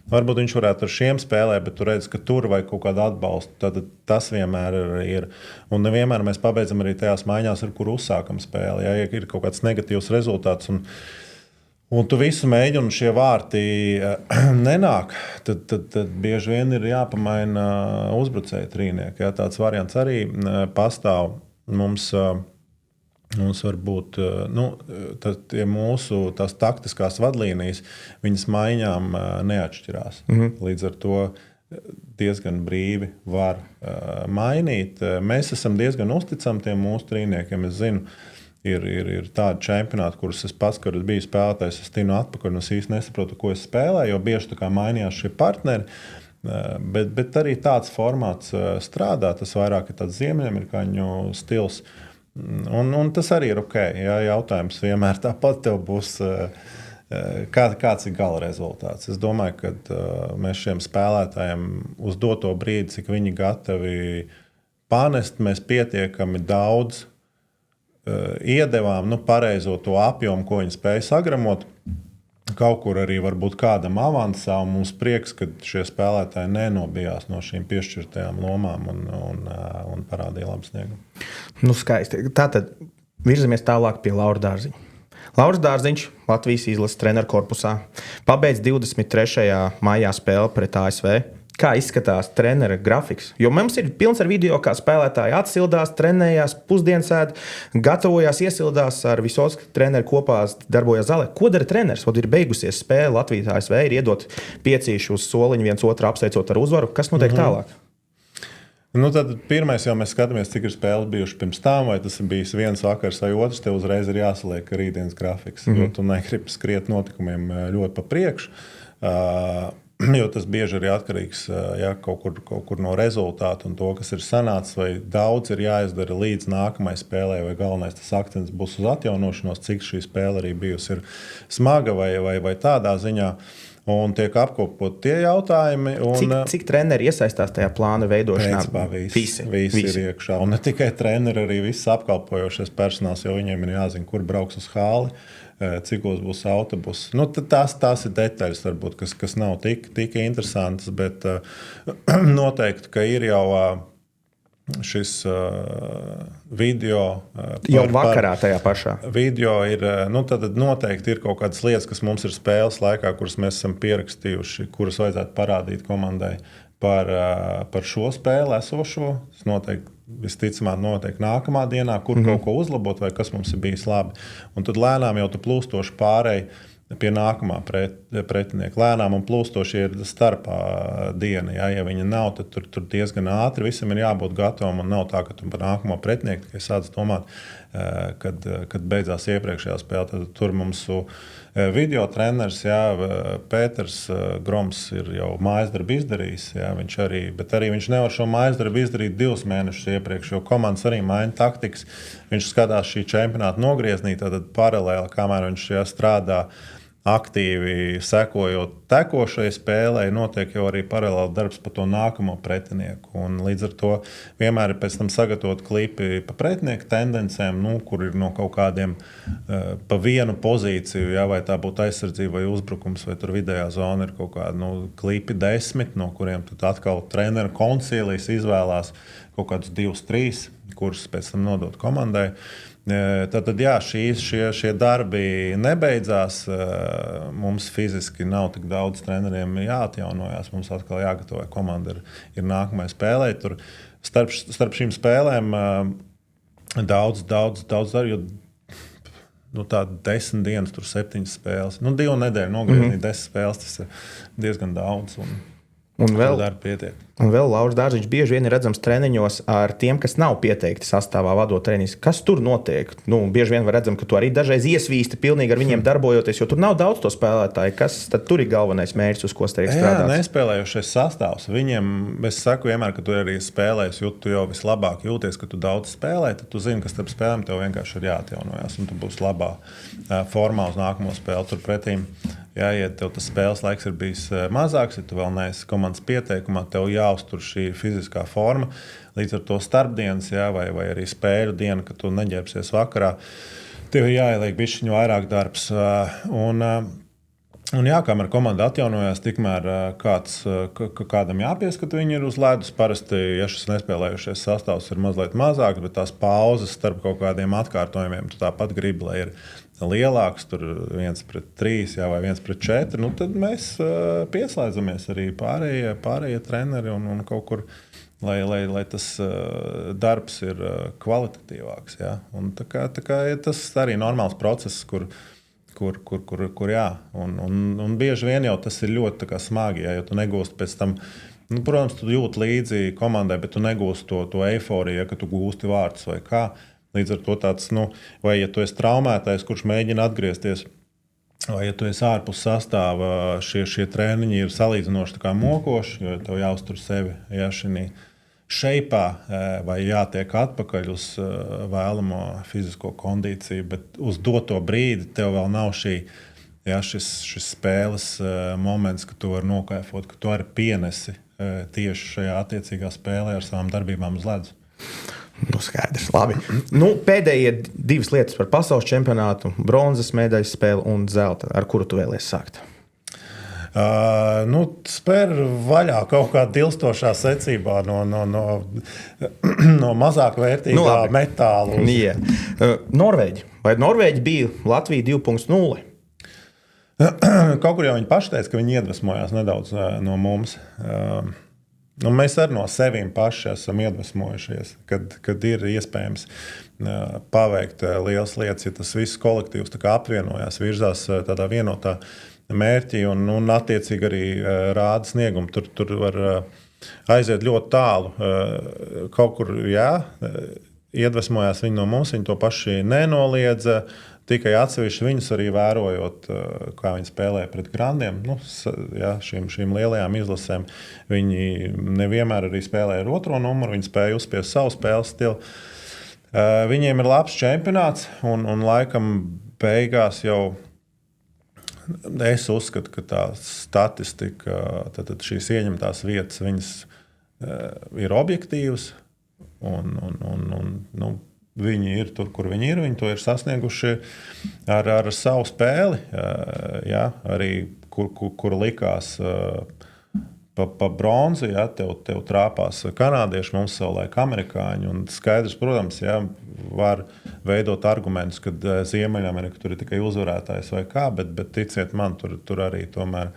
varbūt viņš varētu ar šiem spēlēt, bet tu redz, ka tur vajag kaut kādu atbalstu. Tad tas vienmēr ir. Un nevienmēr mēs pabeidzam arī tajās maiņās, ar kur uzsākam spēli. Ja ir kaut kāds negatīvs rezultāts un tu visu mēģini un šie vārti nenāk, tad bieži vien ir jāpamaina uzbrucēju trīnieki. Ja, tāds variants arī pastāv. Mums var būt mūsu taktiskās vadlīnijas, viņas maiņām neatšķirās. Līdz ar to diezgan brīvi var mainīt. Mēs esam diezgan uzticami tiem mūsu trīniekiem. Es zinu, ir tādi čempionāti, kurus es pats, kad biju spēlētājs, es tinu atpakaļ un es īsti nesaprotu, ko es spēlēju, jo bieži tā kā mainījās šie partneri. Bet arī tāds formāts strādā. Tas vairāk ir tāds ziemeļamerikāņu stils. Un tas arī ir ok. Ja, jautājums vienmēr tāpat tev būs, kāds ir gala rezultāts. Es domāju, ka mēs šiem spēlētājiem uz doto brīdi, cik viņi gatavi panest, mēs pietiekami daudz iedevām pareizo to apjomu, ko viņi spēja sagramot. Kaut kur arī varbūt kādam avansā, un mums prieks, ka šie spēlētāji nenobijās no šīm piešķirtajām lomām un parādīja labu sniegumu. Skaisti. Tātad virzamies tālāk pie Laura Dārziņa. Lauris Dārziņš, Latvijas izlases treneru korpusā, pabeidz 23. maijā spēli pret ASV. Kā izskatās trenera grafiks? Jo mums ir pilns ar video, kā spēlētāji atsildās, trenējās, pusdiensēd, gatavojās, iesildās ar visos treneru kopā, darbojās zālē. Ko dara treneris? Kad ir beigusies spēle, Latvijas ASV ir iedot piecīšu uz soliņu viens otru apsveicot ar uzvaru. Kas notiek tālāk? Tad pirmais jau mēs skatāmies, cik ir spēles bijuši pirms tam, vai tas ir bijis viens vakars vai otrs, tev uzreiz ir jāsaliek rītdienas grafiks, jo tu negribi skriet notikumiem ļoti pa priekšu. Jo tas bieži ir atkarīgs kaut kur no rezultātu un to, kas ir sanācis, vai daudz ir jāizdara līdz nākamajai spēlē, vai galvenais tas akcents būs uz atjaunošanos, cik šī spēle arī bijusi ir smaga vai tādā ziņā. Un tiek apkopot tie jautājumi. Cik treneri iesaistās tajā plāna veidošanā? Visi ir iekšā. Un ne tikai treneri, arī viss apkalpojošais personāls, jo viņiem ir jāzina, kur brauks uz hāli, cikos būs autobus. Tās ir detaļas, varbūt, kas nav tik interesantas, bet noteikti, ka ir jau šis video. Jau vakarā tajā pašā. Video ir, tad noteikti ir kaut kādas lietas, kas mums ir spēles laikā, kuras mēs esam pierakstījuši, kuras vajadzētu parādīt komandai par šo spēli esošo. Tas noteikti, visticamāk, notiek nākamā dienā, kur kaut ko uzlabot vai kas mums ir bijis labi. Un tad lēnām jau tu plūstoši pārēj pie nākamā pretinieka. Lēnām un plūstoši ir starpā diena. Ja viņa nav, tad tur diezgan ātri visam ir jābūt gatavam. Un nav tā, ka tu par nākamo pretinieku tikai sāc domāt, kad beidzās iepriekšējā spēle. Tad tur mums video treneris, Pēters Groms ir jau mājasdarbu izdarījis. Bet arī viņš nevar šo mājasdarbu izdarīt 2 mēnešus iepriekš, jo komandas arī maina taktikas. Viņš skatās šī čempionāta nogrieznī, tad paralēli, kamēr viņš strādā aktīvi sekojot tekošai spēlei, notiek jau arī paralēli darbs par to nākamo pretinieku. Un līdz ar to vienmēr ir pēc tam sagatavot klipi pa pretinieku tendencēm, kur ir no kaut kādiem pa vienu pozīciju, vai tā būtu aizsardzība vai uzbrukums, vai tur vidējā zona ir kaut kādi klipi 10, no kuriem tad atkal treneru koncīlijas izvēlās kaut kādus 2-3, kurus pēc tam nodot komandai. Tātad, šie darbi nebeidzās. Mums fiziski nav tik daudz treneriem jāatjaunojās. Mums atkal jāgatavo komanda ir nākamajai spēlē. Tur starp šīm spēlēm daudz darbu, jo tā 10 dienas, tur 7 spēles. 2 nedēļu nogriezni 10 spēles, tas ir diezgan daudz. Un vēl Lauris Dārziņš bieži vien ir redzams treniņos ar tiem, kas nav pieteikti sastāvā vadot treniņus. Kas tur notiek? Bieži vien var redzam, ka tu arī dažreiz iesvīsti pilnīgi ar viņiem darbojoties, jo tur nav daudz to spēlētāju. Kas tad tur ir galvenais mērķis, uz ko tiek strādāts? Jā, nespēlējušais sastāvs. Viņiem, es saku vienmēr, ka tu arī spēlēs, jo tu jau vislabāk jūties, ka tu daudz spēlē, tad tu zini, ka starp spēlēm tev vienkārši ir jāatjaunojās, un tu būsi labā formā uz nākamo spēli turpretīm. Ja tev tas spēles laiks ir bijis mazāks, ja tu vēl neesi komandas pieteikumā, tev jāuztur šī fiziskā forma. Līdz ar to starpdienas, vai arī spēļu diena, kad tu neģērbsies vakarā, tev ir jāieliek bišķiņu vairāk darbs. Un kamēr komanda atjaunojās, tikmēr kādam jāpieskat, viņi ir uz ledus. Parasti, ja šis nespēlējušies sastāvs ir mazliet mazāks, bet tās pauzes starp kaut kādiem atkārtojumiem, tu tāpat gribi, lai ir lielāks, tur 1-3 vai 1-4, tad mēs pieslēdzamies arī pārējie treneri un kaut kur, lai tas darbs ir kvalitatīvāks. Ja? Un tā kā tas arī normāls process, kur jā. Un bieži vien jau tas ir ļoti smagi, ja, jo tu negūsti pēc tam. Protams, tu jūti līdzi komandai, bet tu negūsti to eiforiju, ja, ka tu gūsti vārdus vai kā. Līdz ar to tāds, vai ja tu esi traumētais, kurš mēģina atgriezties, vai ja tu esi ārpus sastāva, šie treniņi ir salīdzinoši mokoši, jo tev jāuztur sevi šī šeipā, vai jātiek atpakaļ uz vēlamo fizisko kondīciju, bet uz doto brīdi tev vēl nav šis spēles moments, ka tu vari nokaifot, ka tu arī pienesi tieši šajā attiecīgā spēlē ar savām darbībām uz ledus. Skaidrs, labi. Pēdējie 2 lietas par pasaules čempionātu, bronzas medaļas spēli un zelta. Ar kuru tu vēlies sākt? Spēr vaļā kaut kā dilstošā secībā no mazāk vērtīgā metāla. Norvēģi. Vai Norvēģi bija Latvija 2.0? Kaut kur jau viņi paši teica, ka viņi iedvesmojās nedaudz no mums. Mēs arī no sevīm paši esam iedvesmojušies, kad ir iespējams paveikt lielas lietas, ja tas viss kolektīvs apvienojās, virzās tādā vienotā mērķī un attiecīgi arī rāda sniegumu. Tur var aiziet ļoti tālu. Kaut kur, iedvesmojās viņi no mums, viņi to paši nenoliedza. Tikai atsevišķi viņus arī vērojot, kā viņi spēlē pret grandiem, šīm lielajām izlasēm. Viņi nevienmēr arī spēlē ar otro numuru, viņi spēja uzspiest savu spēles stilu. Viņiem ir labs čempionāts, un laikam beigās jau es uzskatu, ka tā statistika, tad šīs ieņemtās vietas, viņas ir objektīvas, un viņi ir tur, kur viņi ir. Viņi to ir sasnieguši ar savu spēli, arī kur likās pa bronzi, tev trāpās kanādieši, mums savulaik amerikāņi. Un skaidrs, protams, var veidot argumentus, ka Ziemeļamerika tur ir tikai uzvarētājs vai kā, bet ticiet man, tur arī tomēr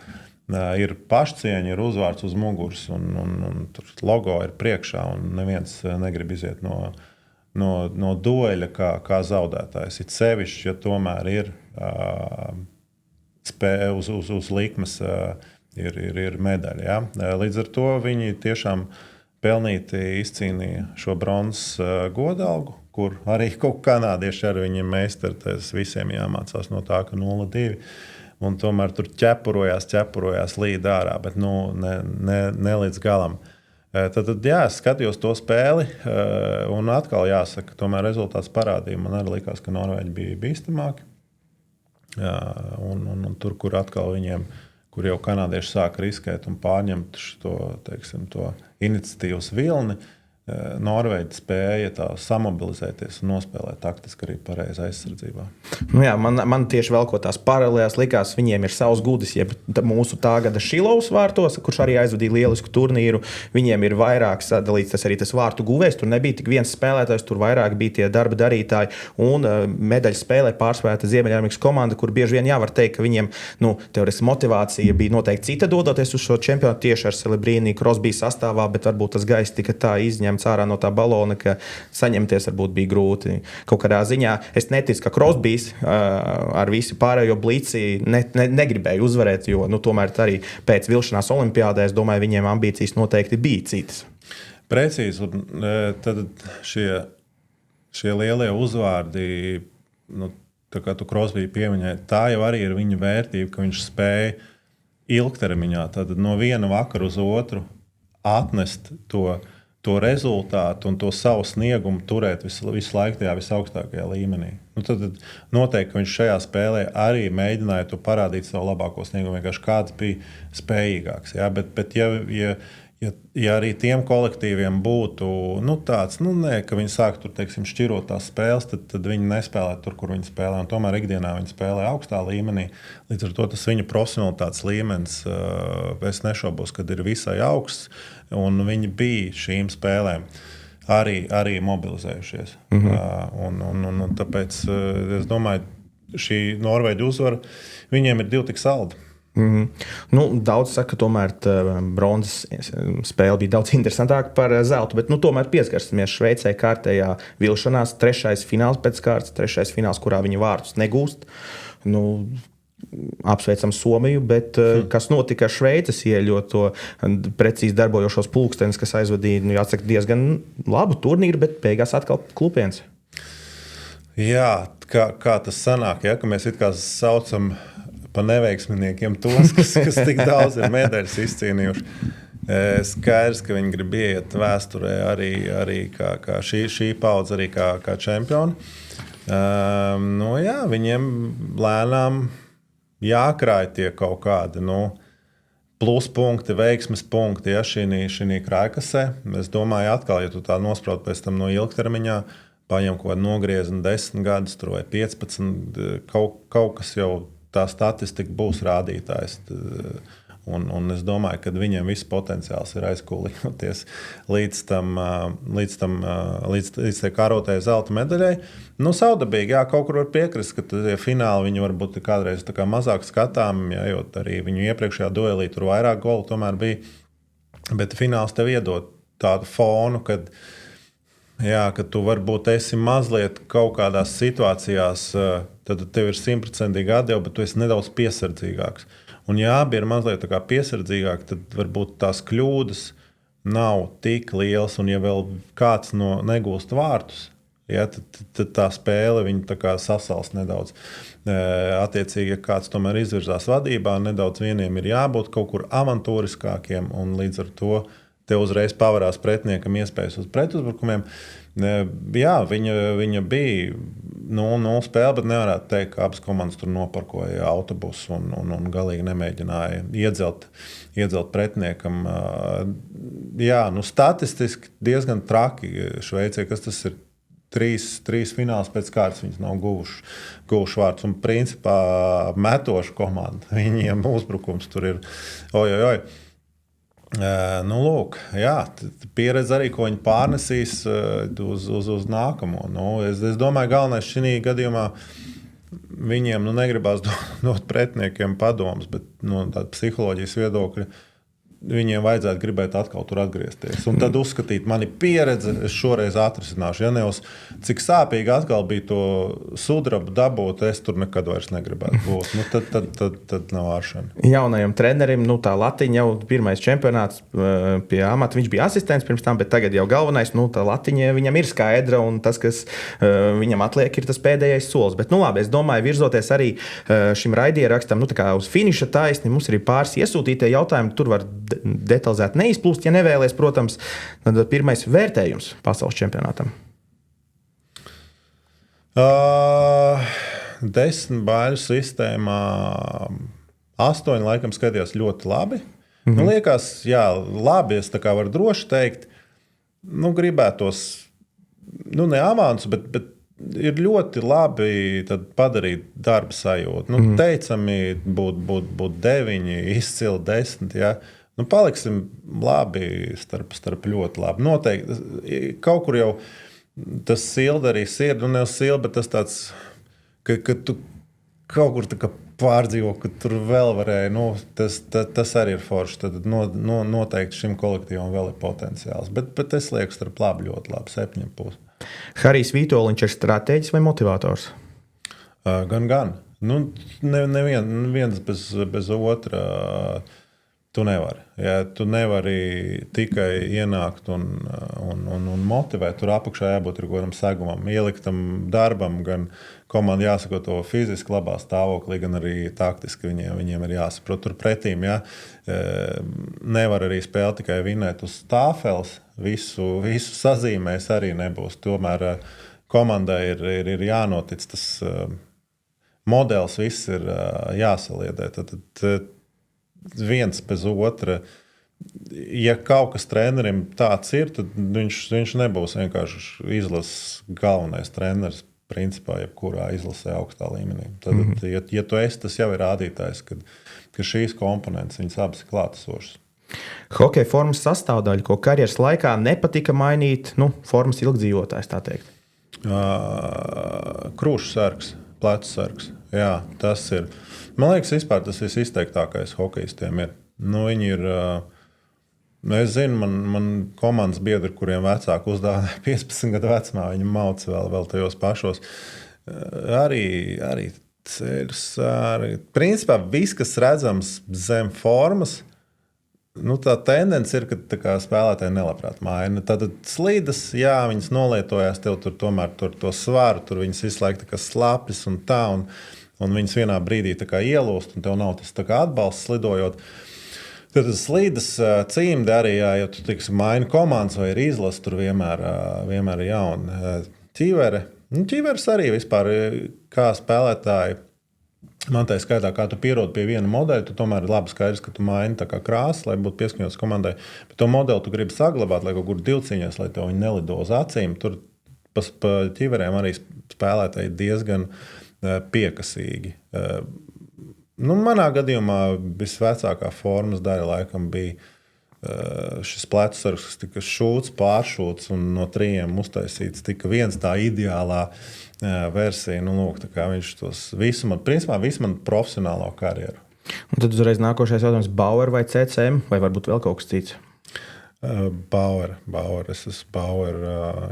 ir pašcieņa, ir uzvārds uz muguras, un tur logo ir priekšā, un neviens negrib iziet no dueļa kā zaudētājs. It sevišķi, ja tomēr ir uz likmes ir medaļa. Ja? Līdz ar to viņi tiešām pelnīti izcīnīja šo bronzas godalgu, kur arī kaut kanādieši ar viņiem meistari. Tas visiem jāmācās no tā, ka 0-2. Un tomēr tur ķepurojās līdz ārā, bet ne līdz galam. Tad jā, es skatījos to spēli, un atkal jāsaka, tomēr rezultāts parādīja. Man arī likās, ka Norvēģi bija bīstamāki. Un tur, kur atkal viņiem, kur jau kanādieši sāka riskēt un pārņemt to iniciatīvas vilni, Norvēģi spēja tā samobilizēties un nospēlēt taktiski arī pareizi aizsardzībā. Nu jā, man tieši velkot tās paralēlās likās, viņiem ir savs gudis, jeb mūsu tā gada Šilovs vārtos, kurš arī aizvadīja lielisku turnīru. Viņiem ir vairāk sadalīts tas vārtu guvējs, tur nebija tik viens spēlētājs, tur vairāk bija tie darba darītāji un medaļu spēlē pārspēta Ziemeļamerikas komanda, kur bieži vien jāvar teikt, ka viņiem teorētiski motivācija bija noteikti cita dodoties uz šo čempionātu tieši ar Celebrini, Crosby sastāvā, bet varbūt tas gaiss tika tā izņemts ārā no tā balona, ka saņemties varbūt bija grūti. Kaut kādā ziņā es neticu, ka Crosbys ar visu pārējo blici negribēja uzvarēt, jo tomēr arī pēc vilšanās olimpiādē, es domāju, viņiem ambīcijas noteikti bija citas. Precīzi, un tad šie lielie uzvārdi, tā kā tu Crosby pieminēji, tā jau arī ir viņa vērtība, ka viņš spēja ilgtermiņā, tad no viena vakara uz otru atnest to rezultātu un to savu sniegumu turēt visu laiku tajā visaugstākajā līmenī. Tad noteikti, ka viņš šajā spēlē arī mēģināja to parādīt savu labāko sniegumu, vienkārši kāds bija spējīgāks. Ja? Bet ja arī tiem kolektīviem būtu tāds, ka viņi sāk tur, šķirot tās spēles, tad viņi nespēlē tur, kur viņi spēlē. Un tomēr ikdienā viņi spēlē augstā līmenī. Līdz ar to tas viņa profesionalitātes līmenis, es nešaubos, kad ir visai augsts. Un viņi bija šīm spēlēm arī mobilizējušies. Un tāpēc es domāju, šī Norvēģu uzvara, viņiem ir 2 tik saldi. Daudz saka, ka tomēr bronzas spēle bija daudz interesantāka par zeltu, bet tomēr pieskarsimies Šveicē kārtējā vilšanās, 3. fināls pēc kārtas, 3. fināls, kurā viņi vārtus negūst. Apsveicam Somiju, bet kas notika ar Šveices ieļoto precīzi darbojošos pulkstenis, kas aizvadīja, jāsaka, diezgan labu turnīru, bet beigās atkal klupiens. Jā, kā tas sanāk, ja, ka mēs it kā saucam pa neveiksminiekiem tos, kas tik daudz ir medaļas izcīnījuši. Skaidrs, ka viņi grib iet vēsturē arī kā šī paudze arī kā čempioni. Jā, viņiem lēnām jākrāj tie kaut kādi pluspunkti, veiksmes punkti šī krājkasē. Es domāju, atkal, ja tu tā nospraud pēc tam no ilgtermiņā, paņem kaut kādu nogriezni 10 gadus vai 15, kaut kas jau tā statistika būs rādītājs. Un es domāju, ka viņiem viss potenciāls ir aizkūlīnoties līdz tai karotajai zelta medaļai. Saudabīgi, jā, kaut kur var piekrist, ka tie fināli viņi varbūt kādreiz tā kā mazāk skatām, jo arī viņu iepriekšējā duelī tur vairāk golu tomēr bija. Bet fināls tev iedod tādu fonu, kad tu varbūt esi mazliet kaut kādās situācijās, tad tev ir 100% atdeva, bet tu esi nedaudz piesardzīgāks. Un ja abi ir mazliet tā kā piesardzīgāki, tad varbūt tās kļūdas nav tik lielas, un ja vēl kāds negūst vārtus, tad tā spēle viņa tā kā sasals nedaudz. Attiecīgi, ja kāds tomēr izvirzās vadībā, nedaudz vieniem ir jābūt kaut kur avantūriskākiem, un līdz ar to te uzreiz pavarās pretiniekam iespējas uz pretuzbrukumiem. Jā, viņa bija 0-0 spēle, bet nevarētu teikt, ka abas komandas tur noparkoja autobusu un galīgi nemēģināja iedzelt pretiniekam. Jā, statistiski diezgan traki Šveicē, kas tas ir 3 fināls pēc kārtas, viņas nav guvuši vārds. Un principā metošu komanda, viņiem uzbrukums tur ir ojojoj. Lūk, jā, pieredze arī, ko viņi pārnesīs uz nākamo. Es domāju, galvenais šī gadījumā viņiem negribās dot pretiniekiem padomus, bet no tāda psiholoģijas viedokļa viņiem vajadzētu gribēt atkal tur atgriezties. Un tad uzskatīt, man ir pieredze, es šoreiz atrisināšu. Ja ne uz cik sāpīgi atkal bija to sudrabu dabūt, es tur nekad vairs negribētu būt. Nu, tad nav āršana. Jaunajam trenerim, tā latiņa jau pirmais čempionāts pie amata. Viņš bija asistents pirms tam, bet tagad jau galvenais. Tā latiņa viņam ir skaidra, un tas, kas viņam atliek, ir tas pēdējais solis. Bet, labi, es domāju, virzoties arī šim raidierakstam, uz finiša taisni, mums ir pāris iesūtītie jautājumi. Tur var detalizēti neizplūst, ja nevēlies, protams. Tad pirmais vērtējums pasaules čempionātam. 10 baiļu sistēmā 8 laikam skatījās ļoti labi. Nu, liekas, jā, labi, es tā kā varu droši teikt, gribētos, ne avansu, bet ir ļoti labi padarīt darba sajūtu. Teicami būt 9, izcili 10, ja. Paliksim labi starp ļoti labi. Noteikti, kaut kur jau tas silda arī sirdi, ne uz silda, bet tas tāds, ka tu kaut kur tā kā pārdzīvo, ka tur vēl varēja, tas arī ir forši. Tad noteikti šim kolektīvam vēl ir potenciāls. Bet es lieku starp labi, ļoti labi, 7,5. Harijs Vītoliņš ir stratēģis vai motivators? Gan. Neviens bez otra tu nevari. Ja, tu nevari tikai ienākt un motivēt. Tur apakšā jābūt ir godam segumam, ieliktam darbam, gan komanda jāsagatavo fiziski labā stāvoklī, gan arī taktiski viņiem ir jāsaprot. Tur pretīm, ja, nevar arī spēle tikai vinēt uz tāfeles, visu sazīmēs arī nebūs. Tomēr komandai ir jānotic tas modelis, viss ir jāsaliedē. Tad viens bez otra. Ja kaut kas trenerim tāds ir, tad viņš nebūs vienkārši izlases galvenais treneris, principā, jebkurā izlasē augstā līmenī. Tad, ja tu esi, tas jau ir rādītājs, ka šīs komponentes, viņas abas ir klātesošas. Hokeja formas sastāvdaļa, ko karjeras laikā nepatika mainīt, formas ilgdzīvotājs, tā teikt. Krūšu sargs, plecu sargs. Jā, tas ir. Man liekas, vispār tas visizteiktākais hokejistiem ir. Viņi ir, es zinu, man komandas biedri, kuriem vecāki uzdāvināja 15 gadu vecumā, viņi mauca vēl tajos pašos. Arī ceļus, principā viss, kas redzams zem formas, tā tendence ir, ka spēlētāji nelabprāt maina. Tad slīdas, jā, viņas nolietojās, tev tomēr to svaru, tur viņas visu laiku slapjas un tā, un viņas vienā brīdī ielūst, un tev nav tas atbalsts slidojot. Tad slīdas cīmdi arī, ja tu maini komandas vai ir izlases, tur vienmēr ir jauna. Ķīveres arī vispār, kā spēlētāji, man tā skaitā, kā tu pierodi pie viena modeļa, tu tomēr ir labi skaidrs, ka tu maini krāsu, lai būtu pieskaņots komandai. Bet to modeli tu gribi saglabāt, lai kaut kur divcīņās, lai tev viņi nelido uz acīm. Tur pa ķīverēm arī spēlētāji diezgan piekasīgi. Manā gadījumā visvecākā formas daļa laikam bija šis plecusargs, kas tika šūts, pāršūts un no 3 uztaisīts. Tika viens tā ideālā versija. Viņš tos visu man profesionālo karjeru. Un tad uzreiz nākošais jautājums - Bauer vai CCM, vai varbūt vēl kaut kas cits? Bauer. Es esmu Bauer.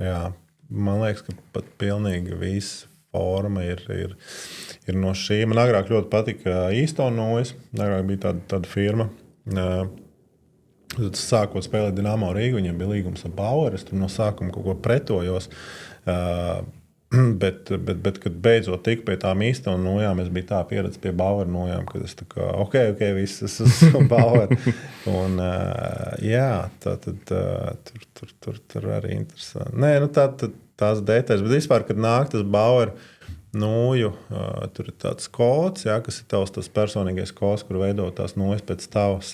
Jā. Man liekas, ka pat pilnīgi viss forma ir no šī. Man agrāk ļoti patika Easton Noise. Agrāk bija tāda firma. Tad sākot spēlēt Dinamo Rīgu, viņiem bija līgums ar Bauer. Es tur no sākuma kaut ko pretojos. Bet kad beidzot tik pie tām Easton Nojām, es biju tā pieredze pie Bauer Nojām, kad es tā kā, ok, viss, es esmu Bauer. Un, jā, tur arī interesanti. Nē, tās detaļas, bet vispār, kad nāk tas Bauer Noju, tur ir tāds kods, jā, kas ir tas personīgais kods, kur veido tās nojas pēc tavas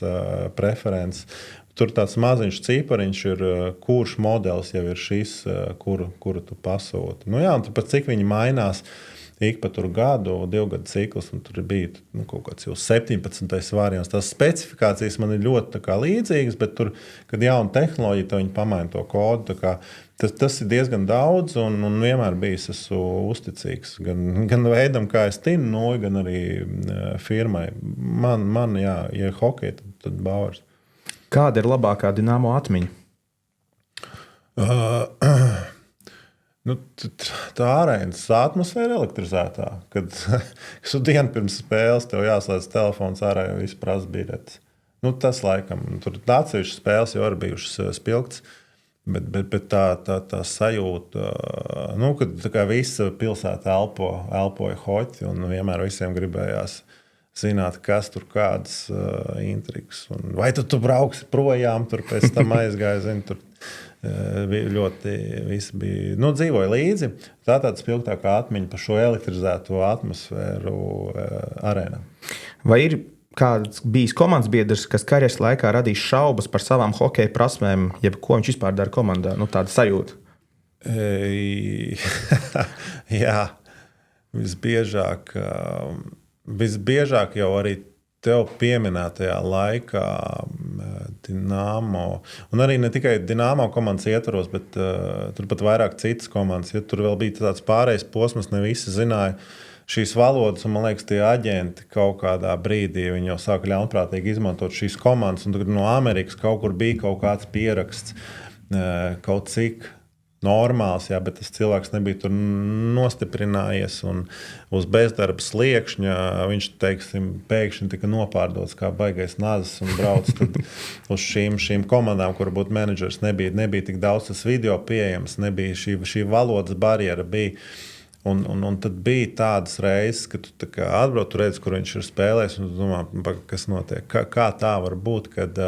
preferences. Tur tāds maziņš cipariņš ir, kurš modelis jau ir šis, kuru tu pasūti. Jā, un pat cik viņi mainās ik pa tur gadu, 2 gadu ciklus, un tur bija kaut kāds jau 17. variants. Tās specifikācijas man ir ļoti līdzīgas, bet tur, kad jauna tehnoloģija, tad viņi pamaina to kodu. Tas ir diezgan daudz, un vienmēr bijis esmu uzticīgs. Gan veidam, kā es tinu noju, gan arī firmai. Man jā, ja hokeja, tad Bauers. Kāda ir labākā Dinamo atmiņa? Tā arēnas atmosfēra elektrizētā, kad dienu pirms spēles tev jāslēdz telefons ārā, jo viss prasa biļetes. Tas laikam, tur atsevišķas spēles jau ir bijušas spilgtas, bet tā sajūta, kad tā kā visa pilsēta elpoja hoķi un vienmēr visiem gribējās zināt, kas tur kādas intrigas. Vai tu brauksi projām, tur pēc tam aizgāja, tur ļoti visi bija, dzīvoja līdzi. Tā tāda spilgtākā atmiņa par šo elektrizēto atmosfēru arēnā. Vai ir kāds bijis komandas biedrs, kas karjeras laikā radīs šaubas par savām hokeja prasmēm, jeb ko viņš vispār dara komandā? Tāda sajūta. Jā, visbiežāk jau arī tev pieminētajā laikā Dinamo, un arī ne tikai Dinamo komandas ietvaros, bet turpat vairāk citas komandas. Ja tur vēl bija tāds pārējais posms, ne visi zināja šīs valodas, un man liekas, tie aģenti kaut kādā brīdī viņi jau sāka ļaunprātīgi izmantot šīs komandas, un no Amerikas kaut kur bija kaut kāds pieraksts, kaut cik normāls, jā, bet tas cilvēks nebija tur nostiprinājies, un uz bezdarba sliekšņa viņš, teiksim, pēkšņi tika nopārdots kā baigais nazis un brauc tad uz šīm komandām, kur varbūt menedžers nebija tik daudz tas video pieejams, nebija šī valodas barjera bija. Un tad bija tādas reizes, kad tu atbrauc, tu redzi, kur viņš ir spēlējis, un tu domā, kas notiek, kā tā var būt, kad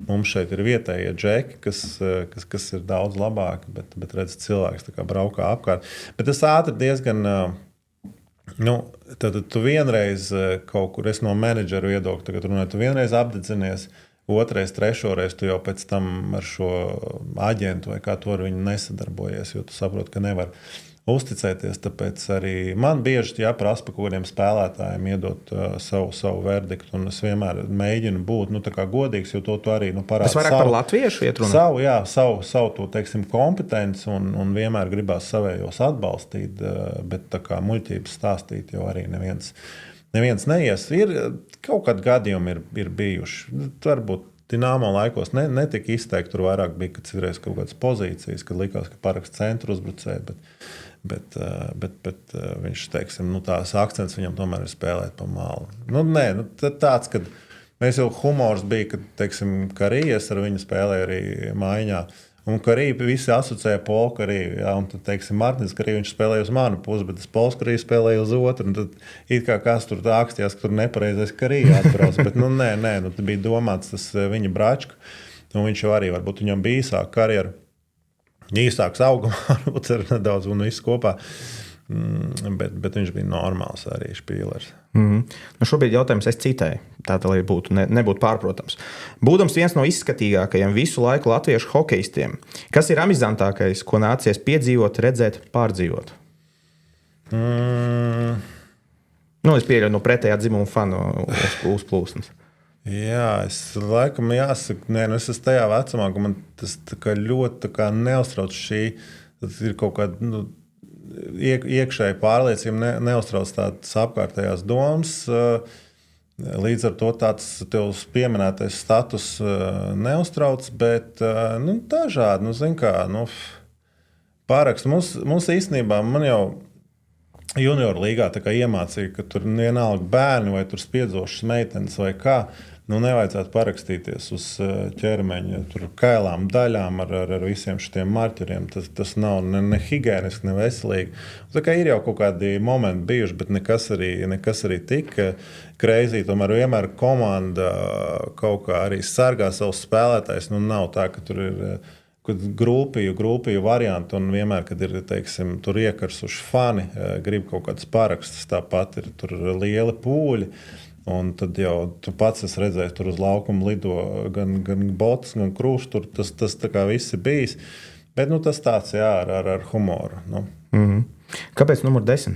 mums šeit ir vietējie džeki, kas ir daudz labāki, bet redz, cilvēks braukā apkārt. Bet tas ātri diezgan, tad tu vienreiz kaut kur, es no menedžeru viedokļa tagad runāju, tu vienreiz apdedzinies, otrais, trešoreiz tu jau pēc tam ar šo aģentu vai kā tu ar viņu nesadarbojies, jo tu saproti, ka nevar uzticēties, tāpēc arī man bieži prasa par kaut kādiem spēlētājiem iedot savu verdiktu, un es vienmēr mēģinu būt godīgs, jo to arī parāda. Tas vairāk par latviešu iet runa? Savu to, teiksim, kompetenci, un vienmēr gribās savējos atbalstīt, bet tā kā muļķības stāstīt jau arī neviens neies. Ir kaut kādi gadījumi ir bijuši. Varbūt Dinamo laikos netika izteikti, tur vairāk bija, kad citreiz kaut kādas pozīcijas, kad likās, ka parakst centru uzbrucēji, bet viņš, teiksim, tās akcents viņam tomēr ir spēlēt pa malu. Tāds, kad mēs jau humors bija, kad, teiksim, Karijas ar viņu spēlēja arī maiņā, un Karija visi asociēja Polu Kariju, jā, un tad, teiksim, Martins Karija, viņš spēlēja uz manu pusi, bet tas Pols Karija spēlēja uz otru, un tad it kā kāds tur ākstījās, ka tur nepareizais Karija atbrauc, bet tad bija domāts tas viņa bračku, un viņš jau arī, varbūt viņam bija īsāka karjera, īsāks augumā, varbūt ar nedaudz un visu kopā, bet viņš bija normāls arī špīlers. Šobrīd jautājums es citēju, tātad, lai nebūtu pārprotams. Būdams viens no izskatīgākajiem visu laiku latviešu hokejistiem, kas ir amizantākais, ko nācies piedzīvot, redzēt, pārdzīvot? Es pieļauju no pretējā dzimuma fanu uzplūsmas. Jā, es laikam jāsaka, es esmu tajā vecumā, ka man tas ļoti neuztrauc tas ir kaut kāda, iekšēji pārliecība neuztrauc tādas apkārtējās domas. Līdz ar to tāds tev pieminētais status neuztrauc, bet dažādi, zin kā, pārakst. Mums īstenībā, man jau junior līgā tā kā iemācīja, ka tur vienalga bērni vai tur spiedzošas meitenes vai kā, nevajadzētu parakstīties uz ķermeņa tur kailām daļām ar visiem šitiem marķeriem. Tas nav ne higiēniski, ne veselīgi. Tā kā ir jau kaut kādi momenti bijuši, bet nekas arī tik crazy. Tomēr vienmēr komanda kaut kā arī sargā savus spēlētājus. Nav tā, ka tur ir grupiju varianti, un vienmēr, kad ir, teiksim, tur iekarsuši fani, grib kaut kādas parakstas, tāpat ir tur lieli pūļi. Un tad jau tu pats esi redzējis, tur uz laukuma lido gan botas, gan krūšs, tur tas tā kā viss ir bijis. Bet tas tāds, jā, ar humoru. Kāpēc numur 10?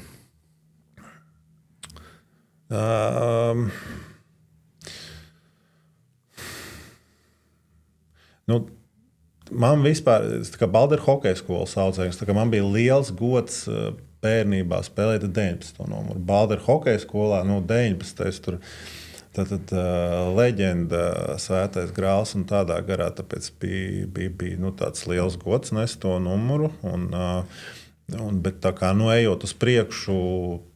Man vispār, Balderu hokeja skola saucējums, man bija liels gods bērnībā spēlēt 19. numuru. Balderu hokeja skolā, 19. tur Tad leģenda Svētais Grāls un tādā garā, tāpēc bija tāds liels gods nest to numuru. Bet tā kā ejot uz priekšu,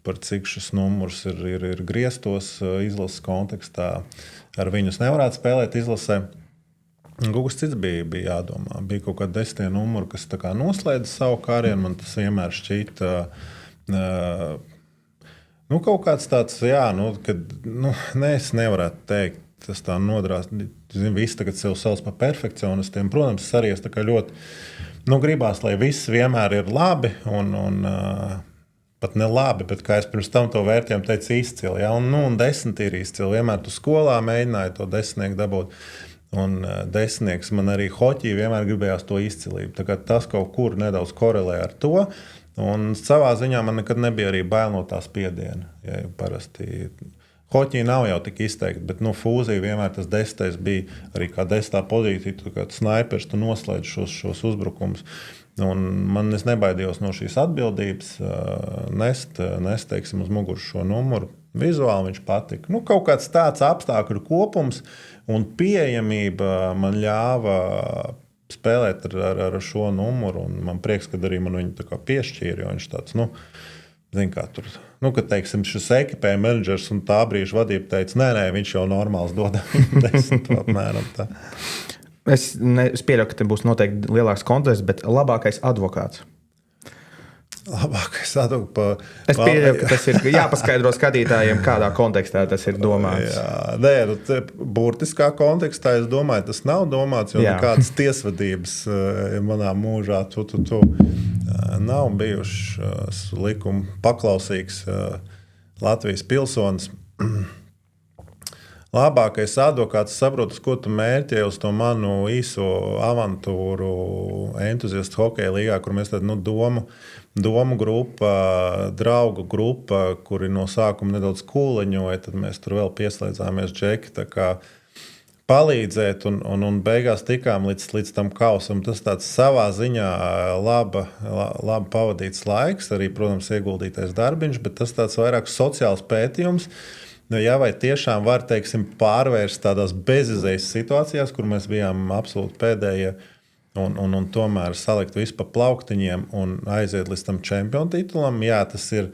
par cik šis numurs ir grieztos izlases kontekstā, ar viņus nevarētu spēlēt izlasē. Kaut kas cits bija jādomā. Bija kaut kādi 10 numuri, kas tā kā noslēdza savu karjeru. Man tas vienmēr šķita kaut kāds tāds, es nevarētu teikt, tas tā nodrās. Visi tagad sev sauc par perfekcionistiem. Protams, es arī es tā kā ļoti gribās, lai viss vienmēr ir labi un pat ne labi, bet kā es pirms tam to vērtējumu teicu izcili. Ja? Un 10 ir izcili. Vienmēr tu skolā mēģināji to 10 dabūt. Un 10 man arī hoķī vienmēr gribējās to izcilību. Tā kā tas kaut kur nedaudz korelē ar to. Un savā ziņā man nekad nebija arī bail no tā spiediena. Ja, parasti hoķī nav jau tik izteikti, bet fūzija vienmēr tas 10. bija arī kā 10. pozīcija, tu kā snaipers, tu noslēdz šos uzbrukumus. Un es nebaidījos no šīs atbildības nest teiksim, uz muguras šo numuru. Vizuāli viņš patika. Kaut kāds tāds apstākļu kopums un pieejamība man ļāva spēlēt ar šo numuru. Un man prieks, ka arī man viņu tā kā piešķīra, jo viņš tāds, kā tur, kad, teiksim, šis ekipē menedžers un tā brīža vadība teica, nē, viņš jau normāls dod 10 apmēram tā. Es pieļauju, ka te būs noteikti lielāks kontests, bet labākais advokāts. Labākais advokāts. Es pieļauju, ka tas ir jāpaskaidro skatītājiem, kādā kontekstā tas ir domāts. Jā, burtiskā kontekstā, es domāju, tas nav domāts, jo nekādas tiesvedības manā mūžā nav bijušas likuma paklausīgs Latvijas pilsonis. Labākais advokāts saprot, uz ko tu mērķē uz to manu īso avantūru entuziastu hokeja līgā, kur mēs tādu domu grupa, draugu grupa, kuri no sākuma nedaudz kūleņoja, tad mēs tur vēl pieslēdzāmies Džeki, tā kā palīdzēt un beigās tikām līdz tam kausam. Tas tāds savā ziņā laba pavadīts laiks, arī, protams, ieguldītais darbiņš, bet tas tāds vairāk sociāls pētījums. Vai tiešām var, teiksim, pārvērst tādās bezizējas situācijās, kur mēs bijām absolūti pēdējie un tomēr salikt visu pa plauktiņiem un aiziet līdz tam čempionu titulam. Jā, tas ir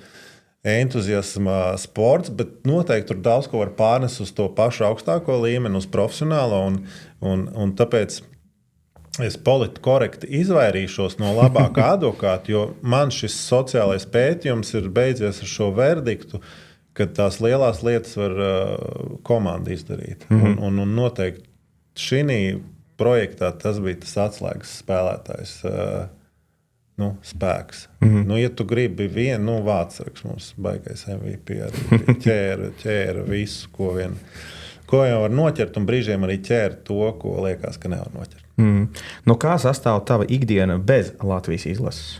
entuziasma sports, bet noteikti tur daudz ko var pārnest uz to pašu augstāko līmeni, uz profesionālo un tāpēc es politiski korekti izvairīšos no labākā advokāta, jo man šis sociālais pētījums ir beidzies ar šo verdiktu, kad tās lielās lietas var komanda izdarīt. Un noteikti šī projektā tas bija tas atslēgas spēlētājs spēks. Ja tu gribi vienu, Vācaraks mums baigais MVP arī ķēra visu, ko jau var noķert, un brīžiem arī ķēra to, ko liekas, ka nevar noķert. Kā sastāv tava ikdiena bez Latvijas izlases?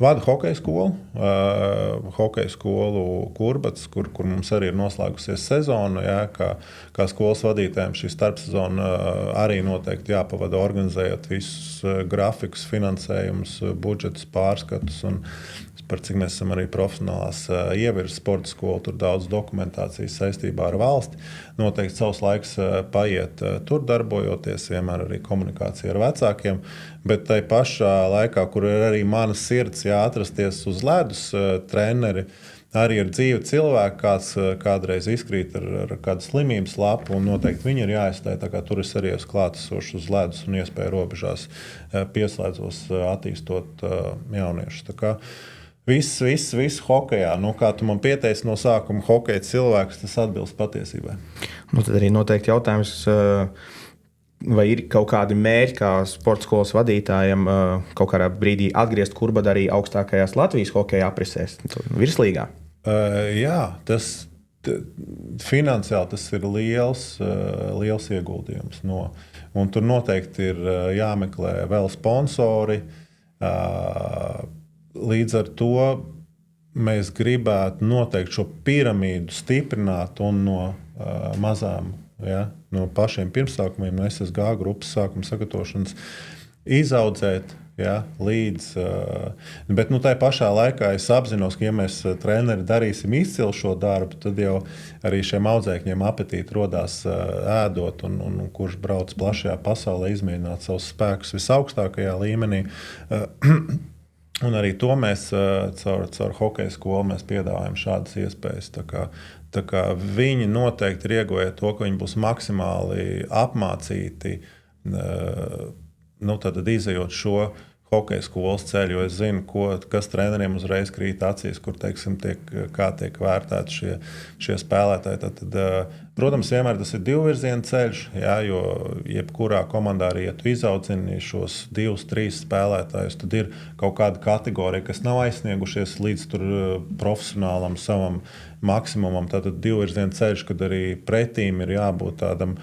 Vadu hokeja skolu Kurbats, kur mums arī ir noslēgusies sezona. Jā, kā skolas vadītājiem šī starpsezona arī noteikti jāpavada organizējot visus grafikus, finansējumus, budžetus, pārskatus un par cik mēs esam arī profesionālās ievirzes sporta skola, tur daudz dokumentācijas saistībā ar valsti. Noteikti savs laiks paiet tur darbojoties, vienmēr arī komunikācija ar vecākiem, bet tai pašā laikā, kur ir arī mana sirds atrasties uz ledus, treneri arī ir dzīvi cilvēki, kāds kādreiz izkrīt ar kādu slimības lapu, un noteikti viņi ir jāizstāj, tā kā tur es arī esmu klātesošs uz ledus un iespēju robežās pieslēdzos attīstot jauniešus. Tā kā Viss hokejā. Kā tu man pieteici no sākuma hokeja cilvēks, tas atbilst patiesībai. Tad arī noteikti jautājums, vai ir kaut kādi mērķi kā sporta skolas vadītājiem kaut kādā brīdī atgriezt Kurbadu arī augstākajās Latvijas hokeja aprisēs, virslīgā? Jā, tas finansiāli tas ir liels ieguldījums. Un tur noteikti ir jāmeklē vēl sponsori. Līdz ar to mēs gribētu noteikti šo piramīdu stiprināt un no mazām, no pašiem pirmsākumiem, no SSG grupas sākuma sagatavošanas izaudzēt Ja, līdz, bet tai pašā laikā es apzinos, ka, ja mēs treneri darīsim izcilu šo darbu, tad jau arī šiem audzēkņiem apetīti rodās ēdot, un kurš brauc plašajā pasaulē izmēģināt savus spēkus visaugstākajā līmenī. Un arī to mēs caur hokeja skolu mēs piedāvājam šādas iespējas. Tā kā viņi noteikti ir ieguvējuši to, ka viņi būs maksimāli apmācīti, tad izejot šo hokeja skolas ceļu, jo es zinu, kas treneriem uzreiz krīt acīs, kur kā tiek vērtēti šie spēlētāji. Tad, protams, vienmēr tas ir divvirziena ceļš, jā, jo jebkurā komandā arī, ja tu izaudzini šos 2-3 spēlētājus, tad ir kaut kāda kategorija, kas nav aizsniegušies līdz profesionālam savam maksimumam. Tātad divvirziena ceļš, kad arī pretīm ir jābūt tādam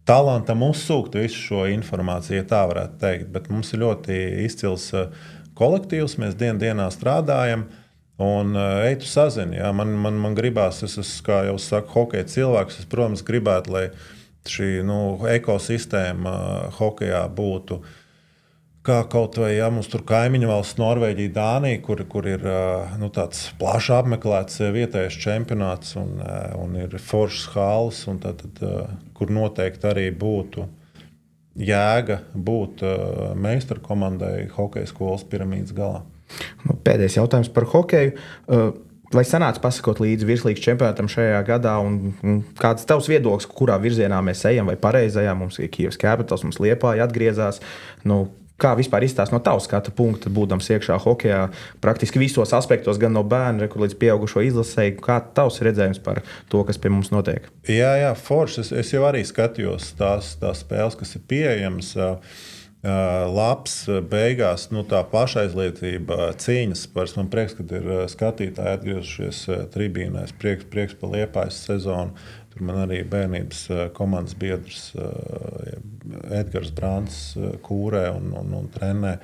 talantam uzsūkt visu šo informāciju, ja tā varētu teikt. Bet mums ir ļoti izcils kolektīvs, mēs dienā strādājam, un ej tu sazini. Jā. Man gribās, es esmu, kā jau saku, hokeja cilvēks, es, protams, gribētu, lai šī ekosistēma hokejā būtu kā kaut vai, ja mums tur kaimiņu valsts Norvēģija, Dānija, kur ir tāds plaši apmeklēts vietējais čempionāts un ir foršas halles, un tad, kur noteikti arī būtu jēga būt meistaru komandai hokeja skolas piramīdas galā. Pēdējais jautājums par hokeju. Vai sanāca pasakot līdzi virslīgas čempionātam šajā gadā, un kāds tavs viedoklis, kurā virzienā mēs ejam, vai pareizajā? Mums ir Kijevs Capitals, mums Liepāja atgriezās. Kā vispār izstāst no tavas skatu punkta, būdams iekšā hokejā, praktiski visos aspektos, gan no bērnu līdz pieaugušo izlasēju? Kā tavs redzējums par to, kas pie mums notiek? Jā, forši. Es jau arī skatījos tās spēles, kas ir pieejamas. Labs, beigās tā pašaizliedzība, cīņas spars. Man prieks, ka ir skatītāji atgriezušies tribīnēs, prieks par Liepājas sezonu. Tur man arī bērnības komandas biedrs Edgars Brāns kūrē un trenē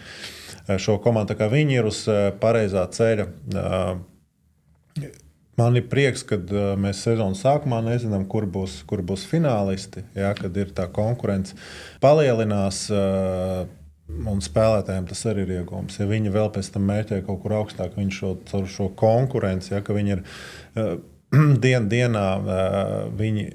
šo komandu. Tā kā viņi ir uz pareizā ceļa. Man ir prieks, ka mēs sezonas sākumā nezinām, kur būs finālisti, ja, kad ir tā konkurence palielinās. Un spēlētājiem tas arī ir iegūms. Ja viņi vēl pēc tam mērķē kaut kur augstāk, viņi šo konkurenci, ja, ka viņi ir dienā viņi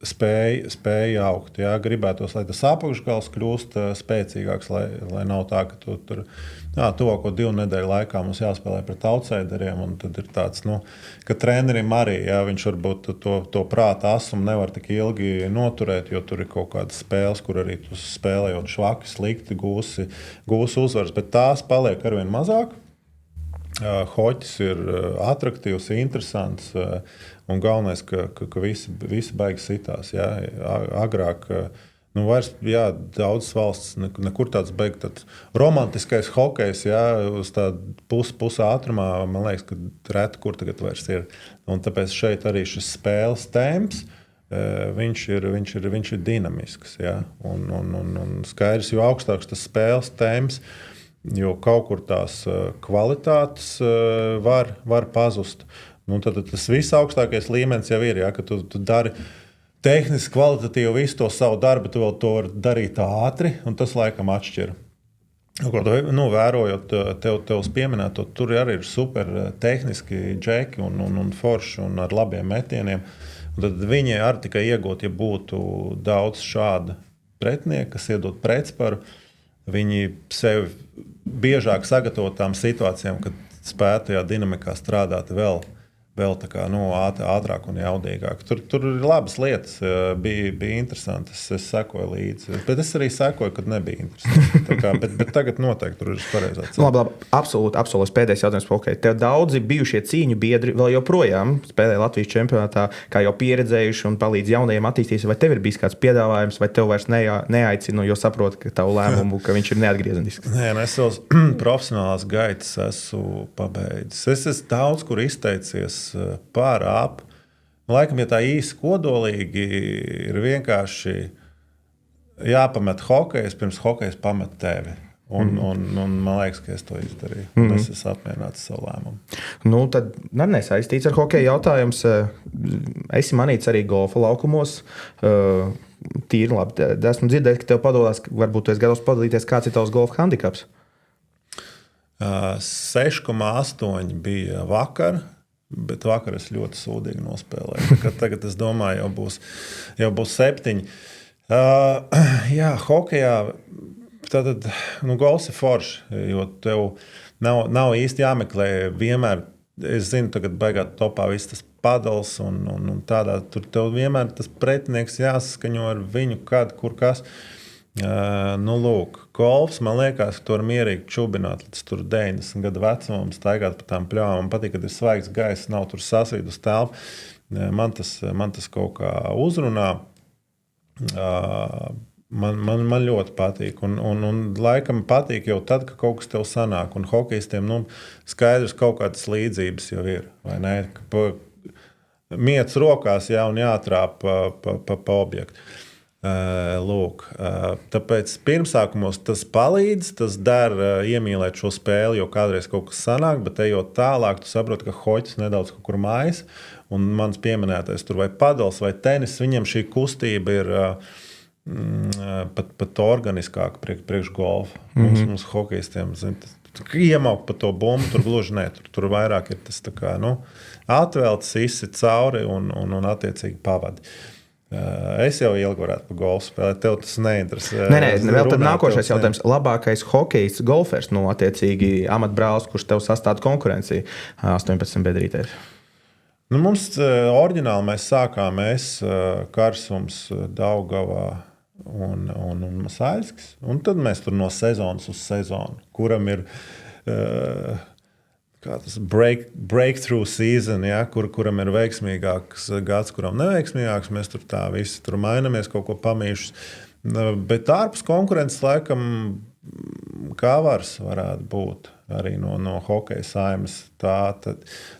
spēja augt. Ja? Gribētos, lai tas apakšgals kļūst spēcīgāks, lai nav tā, ka tu tur tuvāko 2 nedēļu laikā mums jāspēlē pret outsideriem, un tad ir tāds, ka trenerim arī, ja, viņš varbūt to prāta asumu nevar tik ilgi noturēt, jo tur ir kaut kādas spēles, kur arī tu spēlējot švaki, slikti gūsi uzvaras, bet tās paliek arvien mazāk. Hoķis ir atraktīvs, interesants, un galvenais, ka visi baigi sitās. Jā. Agrāk vairs, daudzas valsts nekur tāds beigas tāds romantiskais hokejs, jā, uz tādu pusi ātrumā, man liekas, ka reti kur tagad vairs ir. Un tāpēc šeit arī šis spēles temps, viņš ir dinamisks. Jā. Un skaidrs, jo augstāks tas spēles temps, jo kaut kur tās kvalitātes var pazust. Tad tas visaugstākais līmenis jau ir, ja, ka tu dari tehniski kvalitatīvi visu to savu darbu, tu vēl to vari darīt ātri, un tas laikam atšķir. Vērojot tev pieminēto, tur arī ir super tehniski džeki un forši un ar labiem metieniem. Un tad viņi arī tikai iegūt, ja būtu daudz šāda pretinieka, kas iedod pretsparu. Viņi sevi biežāk sagatavot tām situācijām, kad spētu tajā dinamikā strādāt vēl tā kā, ātrāk un jaudīgāk. Tur ir labas lietas, bija interesanti, es sekoju līdzi. Bet es arī sekoju, kad nebija interesanti. Bet tagad noteikti tur ir pareizā ceļa. Labi, absolūti pēdējais jautājums par hokeju. Tev daudzi bijušie cīņu biedri vēl joprojām spēlē Latvijas čempionātā, kā jau pieredzējuši un palīdz jaunajiem attīstīties. Vai tev ir bijis kāds piedāvājums, vai tev vairs neaicina, jo saproti, ka tavu lēmumu, ka viņš ir neatgriezenisks? Nē, es savas profesionālās gaitas esmu pabeidzis. Es esmu daudz kur izteicies pār ap. Laikam, ja tā īsi kodolīgi, ir vienkārši jāpamet hokejs, pirms hokejs pamet tevi. Un man liekas, ka es to izdarīju. Es esmu apmierināts savu lēmumu. Tad nesaistīts ar hokeju jautājums. Esi manīts arī golfa laukumos. Tīri labi. Esmu dzirdējis, ka tev padodās, varbūt tu esi gatavs padalīties, kāds ir tavs golfa handikaps. 6,8 bija vakar, bet vakar es ļoti sūdīgi nospēlēju. Tagad es domāju, jau būs 7. Jā, hokejā tad, golfs ir forši, jo tev nav īsti jāmeklē vienmēr. Es zinu, tagad beigās topā viss tas padals un tādā. Tur tev vienmēr tas pretinieks jāsaskaņo ar viņu, kad, kur kas. Lūk, golfs, man liekas, ka tur mierīgi čubināt līdz 90 gadu vecumam, staigāt pa tām pļāvām. Man patīk, kad ir svaigs gaiss, nav tur sasvīd uz telpu. Man tas kaut kā uzrunā. Man ļoti patīk. Un laikam patīk jau tad, kad kaut kas tev sanāk. Un hokejistiem skaidrs kaut kādas līdzības jau ir. Vai ne? Miets rokās un jātrāp pa objektu. Lūk, tāpēc pirmsākumos tas palīdz, tas dara iemīlēt šo spēli, jo kādreiz kaut kas sanāk, bet ejot tālāk, tu saproti, ka hoķis nedaudz kaut kur mājas, un mans pieminētais tur vai padals vai tenis, viņam šī kustība ir pat organiskāka priekš golfa. Mums hokejistiem, iemaukt pa to bumbu, tur gluži ne, tur vairāk ir tas tā kā, atvelts, izsit cauri un attiecīgi pavadi. Es jau ilgi varētu pa golfu spēlēt, tev tas neinteresē. Nē, vēl tad nākošais jautājums. Labākais hokejists golfers, attiecīgi amatbrālis, kurš tev sastāda konkurenciju 18 bedrītēs? Mums oriģināli mēs sākām Karsums, Daugavā un Masaļskis. Un tad mēs tur no sezonas uz sezonu, kuram ir kā tas breakthrough season, kuram ir veiksmīgāks gads, kuram neveiksmīgāks. Mēs tur tā visi tur mainamies, kaut ko pamīšus. Bet ārpus konkurences laikam Kavars varētu būt arī no hokeja saimes.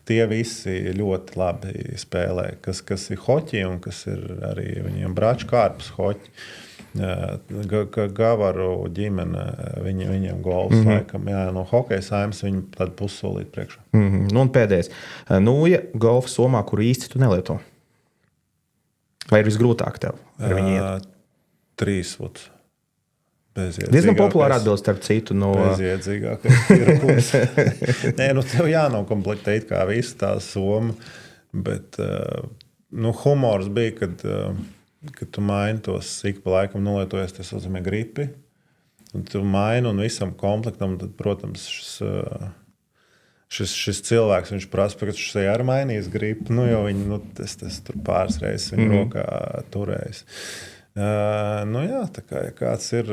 Tie visi ļoti labi spēlē, kas ir hoķi un kas ir arī viņiem braču ārpus hoķi. Gavaru ģimene, viņiem golfs laikam, no hokeja saimes viņi tad pussolīt priekšā. Un pēdējais. Nūja golfa somā, kuru īsti tu nelieto? Vai ir visgrūtāk tev ar viņu iet? 3 vuds. Diezgan populāri atbilst starp citu no... Bezjēdzīgākais tirkums. Nē, tev jānokomplektē kā visu tā soma, bet humors bija, kad tu maini tos ik pa laikam nolietojies, tas nozīmē gripi. Un tu maini un visam komplektam, tad, protams, šis cilvēks, viņš prasa, ka viņš arī mainīs gripu, jo viņi, tas tur pāris reizes viņa rokā turējis. Jā, tā kā, ja kāds ir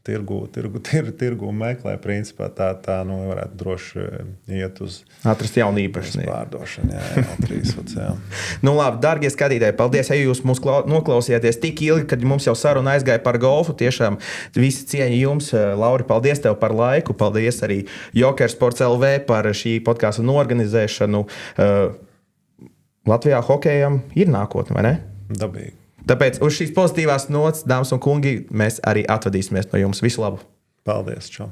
tirgu meklē, principā tā varētu droši iet uz atrast jaunu īpašnieku. Pārdošanu, jā, 3 vuds, jā. Labi, dargie skatītāji, paldies, ja jūs mūs noklausījāties tik ilgi, kad mums jau saruna aizgāja par golfu. Tiešām visi cieņi jums. Lauri, paldies tev par laiku. Paldies arī Joker Sports LV par šī podkāsta norganizēšanu. Latvijā hokejam ir nākotne, vai ne? Dabīgi. Tāpēc uz šīs pozitīvās nots, dāmas un kungi, mēs arī atvadīsimies no jums. Visu labu! Paldies, čau!